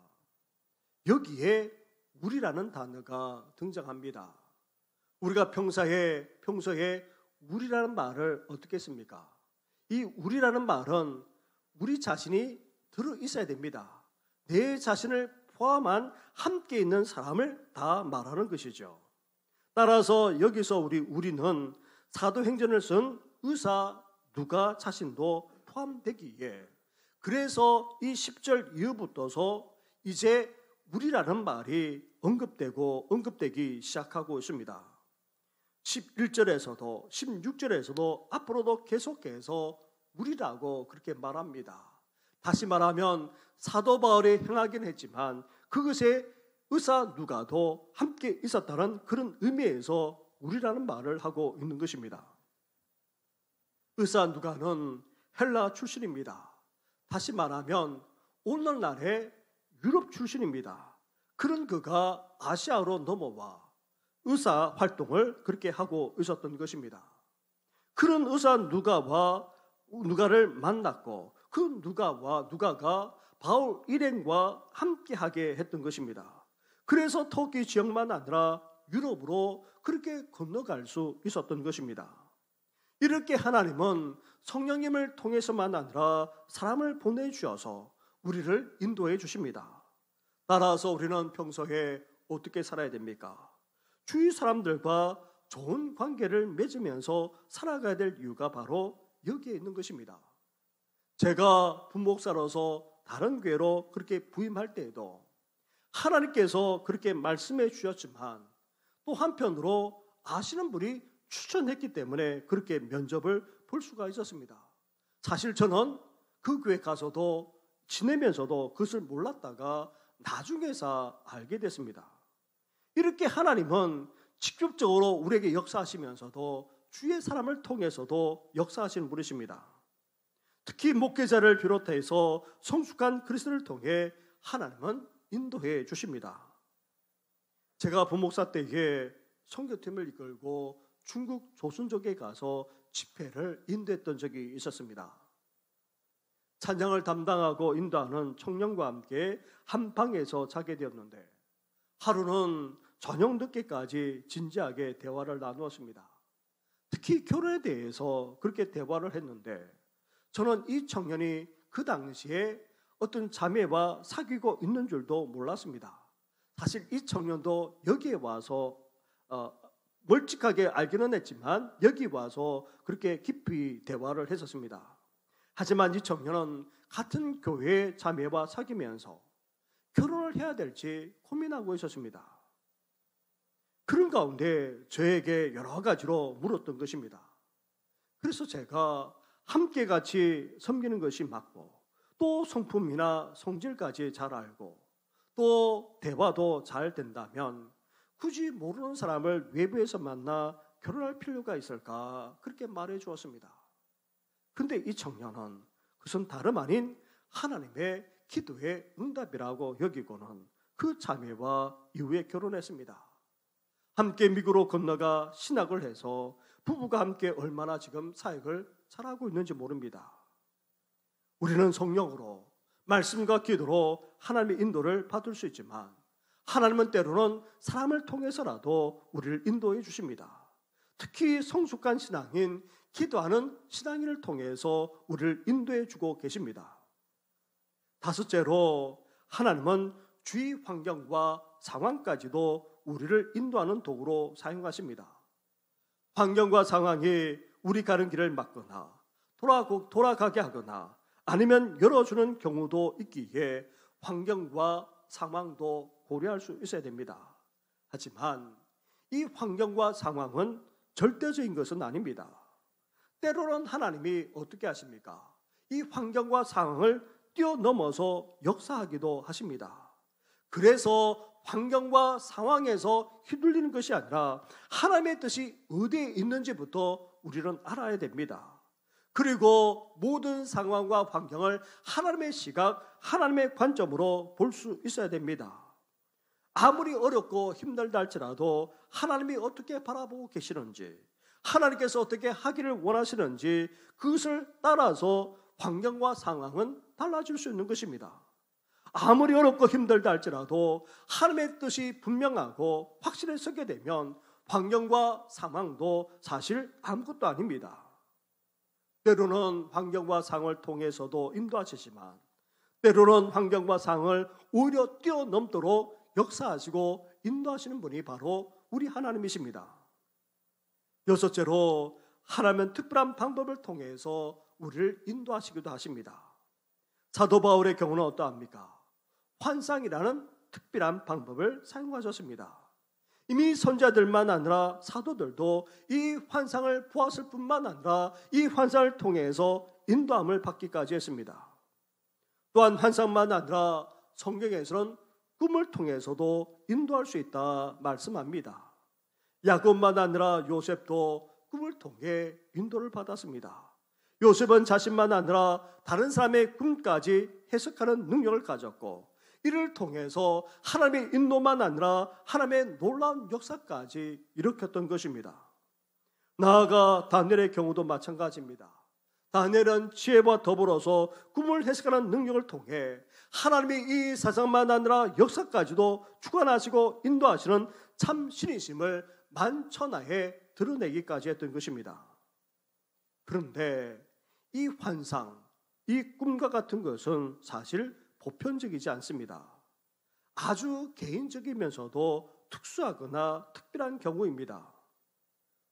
여기에 우리라는 단어가 등장합니다. 우리가 평소에 우리라는 말을 어떻게 씁니까? 이 우리라는 말은 우리 자신이 들어 있어야 됩니다. 내 자신을 포함한 함께 있는 사람을 다 말하는 것이죠. 따라서 여기서 우리는 사도행전을 쓴 의사 누가 자신도 포함되기에 그래서 이 10절 이후부터서 이제 우리라는 말이 언급되기 시작하고 있습니다. 11절에서도 16절에서도 앞으로도 계속해서 우리라고 그렇게 말합니다. 다시 말하면 사도 바울이 행하긴 했지만 그것에 의사 누가도 함께 있었다는 그런 의미에서 우리라는 말을 하고 있는 것입니다. 의사 누가는 헬라 출신입니다. 다시 말하면 오늘날의 유럽 출신입니다. 그런 그가 아시아로 넘어와 의사 활동을 그렇게 하고 있었던 것입니다. 그런 의사 누가를 만났고 그 누가가 바울 일행과 함께하게 했던 것입니다. 그래서 터키 지역만 아니라 유럽으로 그렇게 건너갈 수 있었던 것입니다. 이렇게 하나님은 성령님을 통해서만 아니라 사람을 보내주셔서 우리를 인도해 주십니다. 따라서 우리는 평소에 어떻게 살아야 됩니까? 주위 사람들과 좋은 관계를 맺으면서 살아가야 될 이유가 바로 여기에 있는 것입니다. 제가 부목사로서 다른 교회로 그렇게 부임할 때에도 하나님께서 그렇게 말씀해 주셨지만 또 한편으로 아시는 분이 추천했기 때문에 그렇게 면접을 볼 수가 있었습니다. 사실 저는 그 교회 가서도 지내면서도 그것을 몰랐다가 나중에서 알게 됐습니다. 이렇게 하나님은 직접적으로 우리에게 역사하시면서도 주의 사람을 통해서도 역사하시는 분이십니다. 특히 목회자를 비롯해서 성숙한 그리스도를 통해 하나님은 인도해 주십니다. 제가 부목사 때에 선교팀을 이끌고 중국 조선족에 가서 집회를 인도했던 적이 있었습니다. 찬양을 담당하고 인도하는 청년과 함께 한 방에서 자게 되었는데 하루는 저녁 늦게까지 진지하게 대화를 나누었습니다. 특히 결혼에 대해서 그렇게 대화를 했는데 저는 이 청년이 그 당시에 어떤 자매와 사귀고 있는 줄도 몰랐습니다. 사실 이 청년도 여기에 와서 멀찍하게 알기는 했지만 여기 와서 그렇게 깊이 대화를 했었습니다. 하지만 이 청년은 같은 교회의 자매와 사귀면서 결혼을 해야 될지 고민하고 있었습니다. 그런 가운데 저에게 여러 가지로 물었던 것입니다. 그래서 제가 함께 같이 섬기는 것이 맞고 또 성품이나 성질까지 잘 알고 또 대화도 잘 된다면 굳이 모르는 사람을 외부에서 만나 결혼할 필요가 있을까? 그렇게 말해 주었습니다. 근데 이 청년은 그것은 다름 아닌 하나님의 기도의 응답이라고 여기고는 그 자매와 이후에 결혼했습니다. 함께 미국으로 건너가 신학을 해서 부부가 함께 얼마나 지금 사역을 잘하고 있는지 모릅니다. 우리는 성령으로 말씀과 기도로 하나님의 인도를 받을 수 있지만 하나님은 때로는 사람을 통해서라도 우리를 인도해 주십니다. 특히 성숙한 신앙인, 기도하는 신앙인을 통해서 우리를 인도해 주고 계십니다. 다섯째로 하나님은 주위 환경과 상황까지도 우리를 인도하는 도구로 사용하십니다. 환경과 상황이 우리 가는 길을 막거나 돌아가게 하거나 아니면 열어주는 경우도 있기에 환경과 상황도 고려할 수 있어야 됩니다. 하지만 이 환경과 상황은 절대적인 것은 아닙니다. 때로는 하나님이 어떻게 하십니까? 이 환경과 상황을 뛰어넘어서 역사하기도 하십니다. 그래서 환경과 상황에서 휘둘리는 것이 아니라 하나님의 뜻이 어디에 있는지부터 우리는 알아야 됩니다. 그리고 모든 상황과 환경을 하나님의 시각, 하나님의 관점으로 볼 수 있어야 됩니다. 아무리 어렵고 힘들다 할지라도 하나님이 어떻게 바라보고 계시는지, 하나님께서 어떻게 하기를 원하시는지 그것을 따라서 환경과 상황은 달라질 수 있는 것입니다. 아무리 어렵고 힘들다 할지라도 하나님의 뜻이 분명하고 확실히 서게 되면 환경과 상황도 사실 아무것도 아닙니다. 때로는 환경과 상황을 통해서도 인도하시지만 때로는 환경과 상황을 오히려 뛰어넘도록 역사하시고 인도하시는 분이 바로 우리 하나님이십니다. 여섯째로 하나님은 특별한 방법을 통해서 우리를 인도하시기도 하십니다. 사도 바울의 경우는 어떠합니까? 환상이라는 특별한 방법을 사용하셨습니다. 이미 선자들만 아니라 사도들도 이 환상을 보았을 뿐만 아니라 이 환상을 통해서 인도함을 받기까지 했습니다. 또한 환상만 아니라 성경에서는 꿈을 통해서도 인도할 수 있다 말씀합니다. 야곱만 아니라 요셉도 꿈을 통해 인도를 받았습니다. 요셉은 자신만 아니라 다른 사람의 꿈까지 해석하는 능력을 가졌고 이를 통해서 하나님의 인도만 아니라 하나님의 놀라운 역사까지 일으켰던 것입니다. 나아가 다니엘의 경우도 마찬가지입니다. 다니엘은 지혜와 더불어서 꿈을 해석하는 능력을 통해 하나님이 이 세상만 아니라 역사까지도 주관하시고 인도하시는 참 신이심을 만천하에 드러내기까지 했던 것입니다. 그런데 이 환상, 이 꿈과 같은 것은 사실 보편적이지 않습니다. 아주 개인적이면서도 특수하거나 특별한 경우입니다.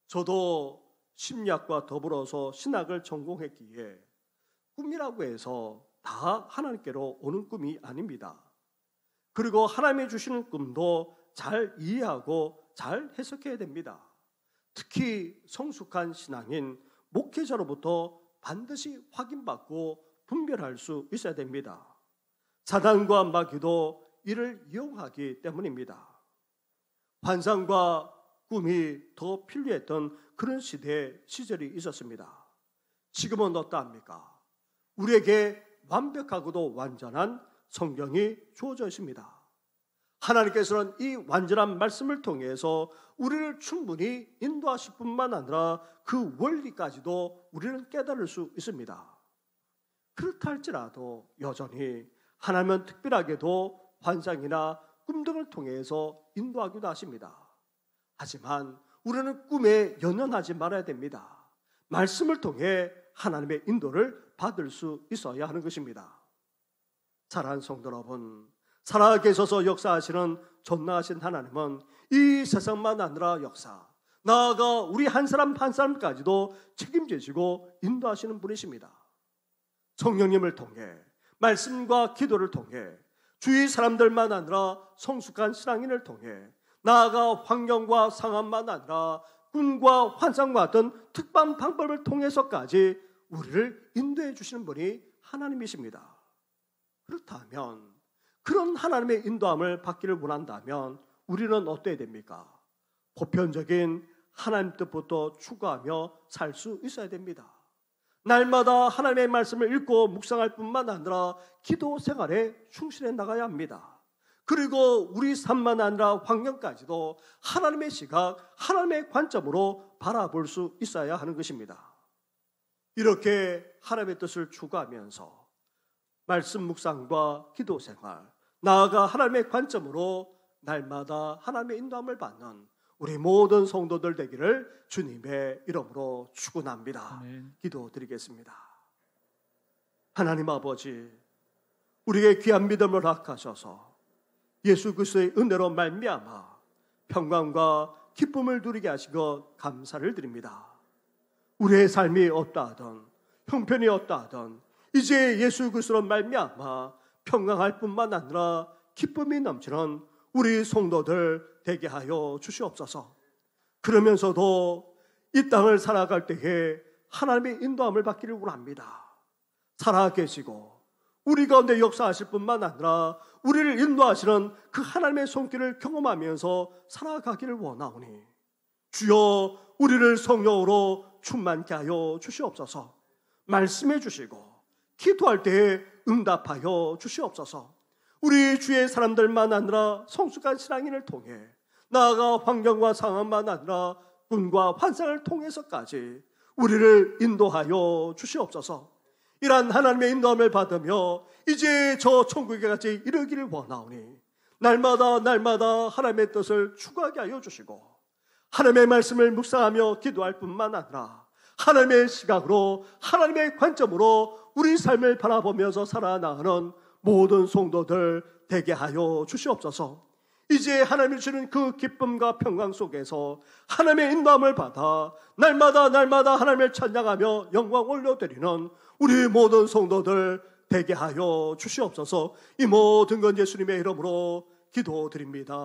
저도 심리학과 더불어서 신학을 전공했기에 꿈이라고 해서 다 하나님께로 오는 꿈이 아닙니다. 그리고 하나님이 주시는 꿈도 잘 이해하고 잘 해석해야 됩니다. 특히 성숙한 신앙인 목회자로부터 반드시 확인받고 분별할 수 있어야 됩니다. 사단과 마귀도 이를 이용하기 때문입니다. 환상과 꿈이 더 필요했던 그런 시절이 있었습니다. 지금은 어떠합니까? 우리에게 완벽하고도 완전한 성경이 주어져 있습니다. 하나님께서는 이 완전한 말씀을 통해서 우리를 충분히 인도하실 뿐만 아니라 그 원리까지도 우리는 깨달을 수 있습니다. 그렇다 할지라도 여전히 하나님은 특별하게도 환상이나 꿈 등을 통해서 인도하기도 하십니다. 하지만 우리는 꿈에 연연하지 말아야 됩니다. 말씀을 통해 하나님의 인도를 받을 수 있어야 하는 것입니다. 사랑하는 성도 여러분, 살아계셔서 역사하시는 전능하신 하나님은 이 세상만 아니라 역사, 나아가 우리 한 사람 한 사람까지도 책임지시고 인도하시는 분이십니다. 성령님을 통해, 말씀과 기도를 통해, 주위 사람들만 아니라 성숙한 신앙인을 통해, 나아가 환경과 상황만 아니라 꿈과 환상과 같은 특별한 방법을 통해서까지 우리를 인도해 주시는 분이 하나님이십니다. 그렇다면 그런 하나님의 인도함을 받기를 원한다면 우리는 어때야 됩니까? 보편적인 하나님 뜻부터 추구하며 살 수 있어야 됩니다. 날마다 하나님의 말씀을 읽고 묵상할 뿐만 아니라 기도 생활에 충실해 나가야 합니다. 그리고 우리 삶만 아니라 환경까지도 하나님의 시각, 하나님의 관점으로 바라볼 수 있어야 하는 것입니다. 이렇게 하나님의 뜻을 추구하면서 말씀 묵상과 기도 생활, 나아가 하나님의 관점으로 날마다 하나님의 인도함을 받는 우리 모든 성도들 되기를 주님의 이름으로 축원합니다. 아멘. 기도드리겠습니다. 하나님 아버지, 우리에게 귀한 믿음을 허락하셔서 예수 그리스도의 은혜로 말미암아 평강과 기쁨을 누리게 하신 것 감사를 드립니다. 우리의 삶이 어떠하든 형편이 어떠하든 이제 예수 그리스도로 말미암아 평강할 뿐만 아니라 기쁨이 넘치는 우리 성도들 되게 하여 주시옵소서. 그러면서도 이 땅을 살아갈 때에 하나님의 인도함을 받기를 원합니다. 살아계시고 우리 가운데 역사하실 뿐만 아니라 우리를 인도하시는 그 하나님의 손길을 경험하면서 살아가기를 원하오니 주여 우리를 성령으로 충만케 하여 주시옵소서. 말씀해 주시고 기도할 때에 응답하여 주시옵소서. 우리 주의 사람들만 아니라 성숙한 신앙인을 통해 나아가 환경과 상황만 아니라 꿈과 환상을 통해서까지 우리를 인도하여 주시옵소서. 이러한 하나님의 인도함을 받으며 이제 저 천국에 같이 이르기를 원하오니 날마다 하나님의 뜻을 추구하게 하여 주시고 하나님의 말씀을 묵상하며 기도할 뿐만 아니라 하나님의 시각으로 하나님의 관점으로 우리 삶을 바라보면서 살아나가는 모든 성도들 되게 하여 주시옵소서. 이제 하나님이 주시는 그 기쁨과 평강 속에서 하나님의 인도함을 받아 날마다 하나님을 찬양하며 영광 올려드리는 우리 모든 성도들 되게 하여 주시옵소서. 이 모든 건 예수님의 이름으로 기도드립니다.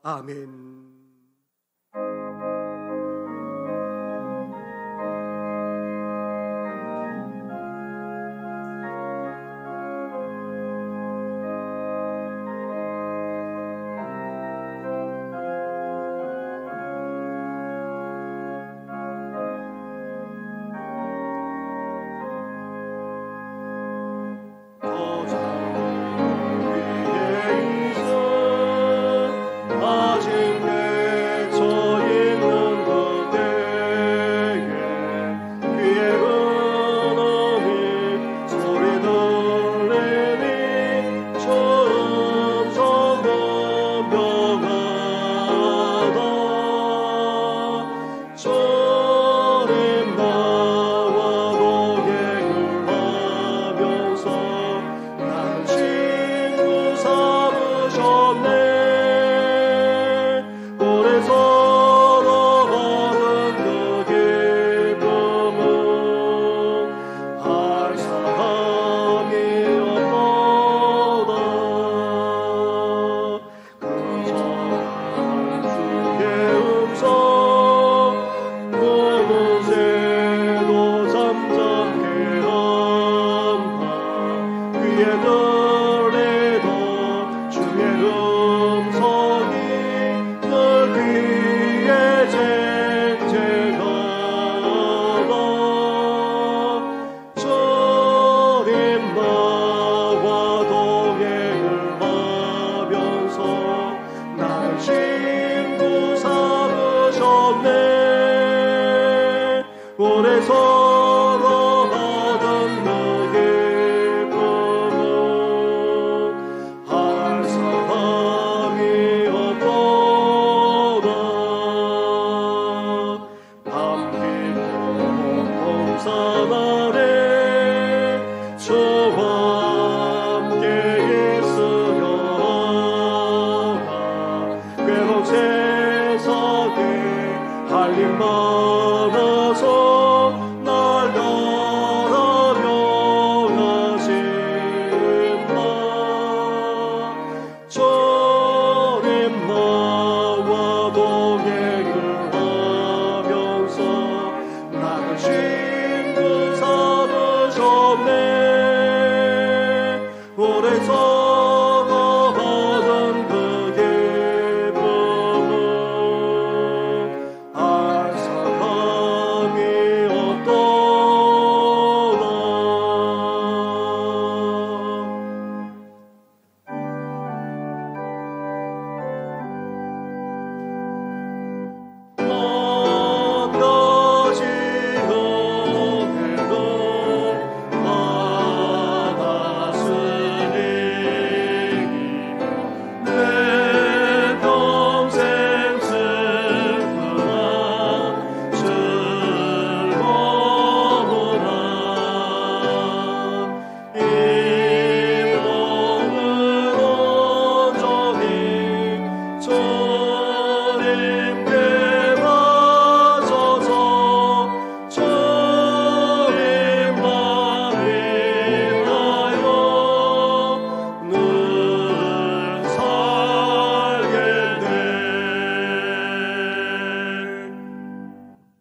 아멘. 아직 내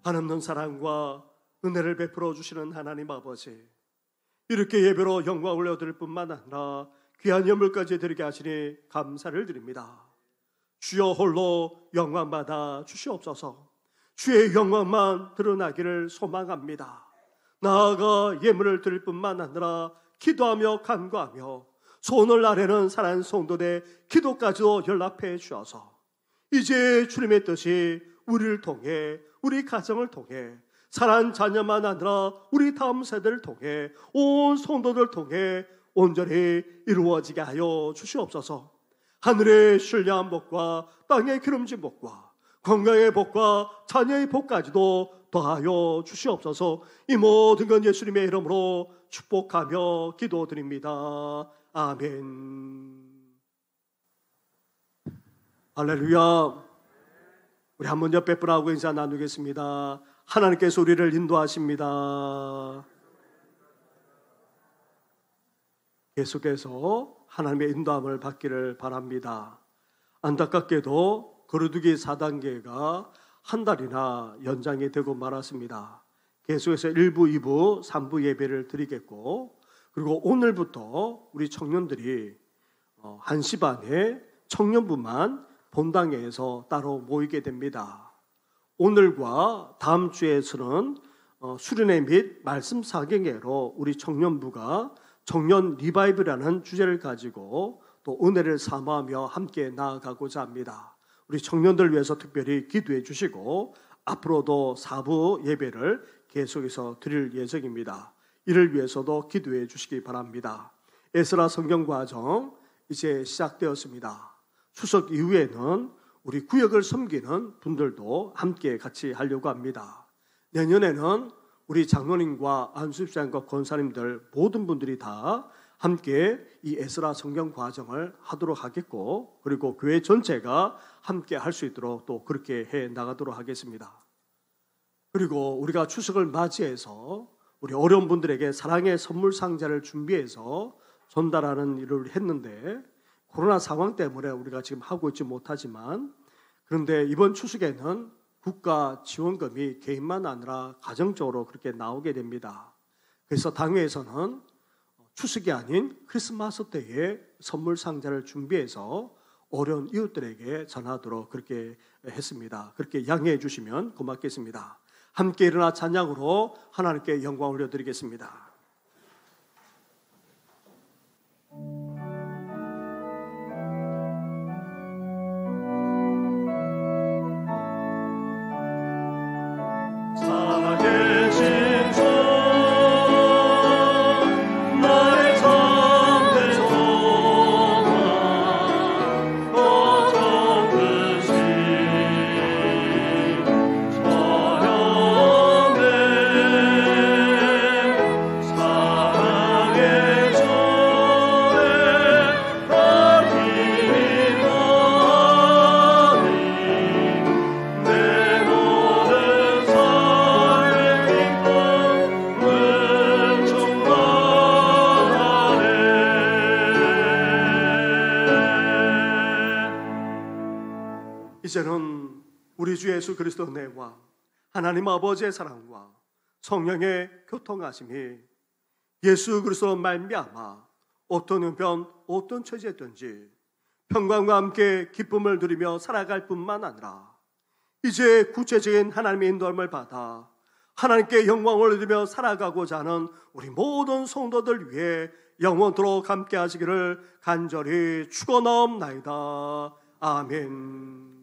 한없는 사랑과 은혜를 베풀어 주시는 하나님 아버지, 이렇게 예배로 영광을 올려드릴 뿐만 아니라 귀한 예물까지 드리게 하시니 감사를 드립니다. 주여 홀로 영광받아 주시옵소서. 주의 영광만 드러나기를 소망합니다. 나아가 예물을 드릴 뿐만 아니라 기도하며 간구하며 손을 아래는 사랑하는 성도의 기도까지도 연락해 주셔서 이제 주님의 뜻이 우리를 통해, 우리 가정을 통해, 사랑하는 자녀만 아니라 우리 다음 세대를 통해, 온 성도들을 통해 온전히 이루어지게 하여 주시옵소서. 하늘의 신령한 복과 땅의 기름진 복과 건강의 복과 자녀의 복까지도 더하여 주시옵소서. 이 모든 건 예수님의 이름으로 축복하며 기도드립니다. 아멘. 할렐루야. 우리 한 번 옆에 분하고 인사 나누겠습니다. 하나님께서 우리를 인도하십니다. 계속해서 하나님의 인도함을 받기를 바랍니다. 안타깝게도 거리두기 4단계가 한 달이나 연장이 되고 말았습니다. 계속해서 1부, 2부, 3부 예배를 드리겠고, 그리고 오늘부터 우리 청년들이 1시 반에 청년부만 본당에서 따로 모이게 됩니다. 오늘과 다음 주에서는 수련회 및 말씀 사경회로 우리 청년부가 청년 리바이브라는 주제를 가지고 또 은혜를 사모하며 함께 나아가고자 합니다. 우리 청년들 위해서 특별히 기도해 주시고 앞으로도 4부 예배를 계속해서 드릴 예정입니다. 이를 위해서도 기도해 주시기 바랍니다. 에스라 성경과정 이제 시작되었습니다. 추석 이후에는 우리 구역을 섬기는 분들도 함께 같이 하려고 합니다. 내년에는 우리 장로님과 안수집사님과 권사님들 모든 분들이 다 함께 이 에스라 성경 과정을 하도록 하겠고, 그리고 교회 전체가 함께 할 수 있도록 또 그렇게 해 나가도록 하겠습니다. 그리고 우리가 추석을 맞이해서 우리 어려운 분들에게 사랑의 선물 상자를 준비해서 전달하는 일을 했는데, 코로나 상황 때문에 우리가 지금 하고 있지 못하지만, 그런데 이번 추석에는 국가 지원금이 개인만 아니라 가정적으로 그렇게 나오게 됩니다. 그래서 당회에서는 추석이 아닌 크리스마스 때에 선물 상자를 준비해서 어려운 이웃들에게 전하도록 그렇게 했습니다. 그렇게 양해해 주시면 고맙겠습니다. 함께 일어나 찬양으로 하나님께 영광을 올려드리겠습니다. 은혜는 우리 주 예수 그리스도 은혜와 하나님 아버지의 사랑과 성령의 교통하심이 예수 그리스도 말미암아 어떤 형편, 어떤 처지였든지 평강과 함께 기쁨을 누리며 살아갈 뿐만 아니라 이제 구체적인 하나님의 인도함을 받아 하나님께 영광을 누리며 살아가고자 하는 우리 모든 성도들 위해 영원토록 함께 하시기를 간절히 축원하옵나이다. 아멘.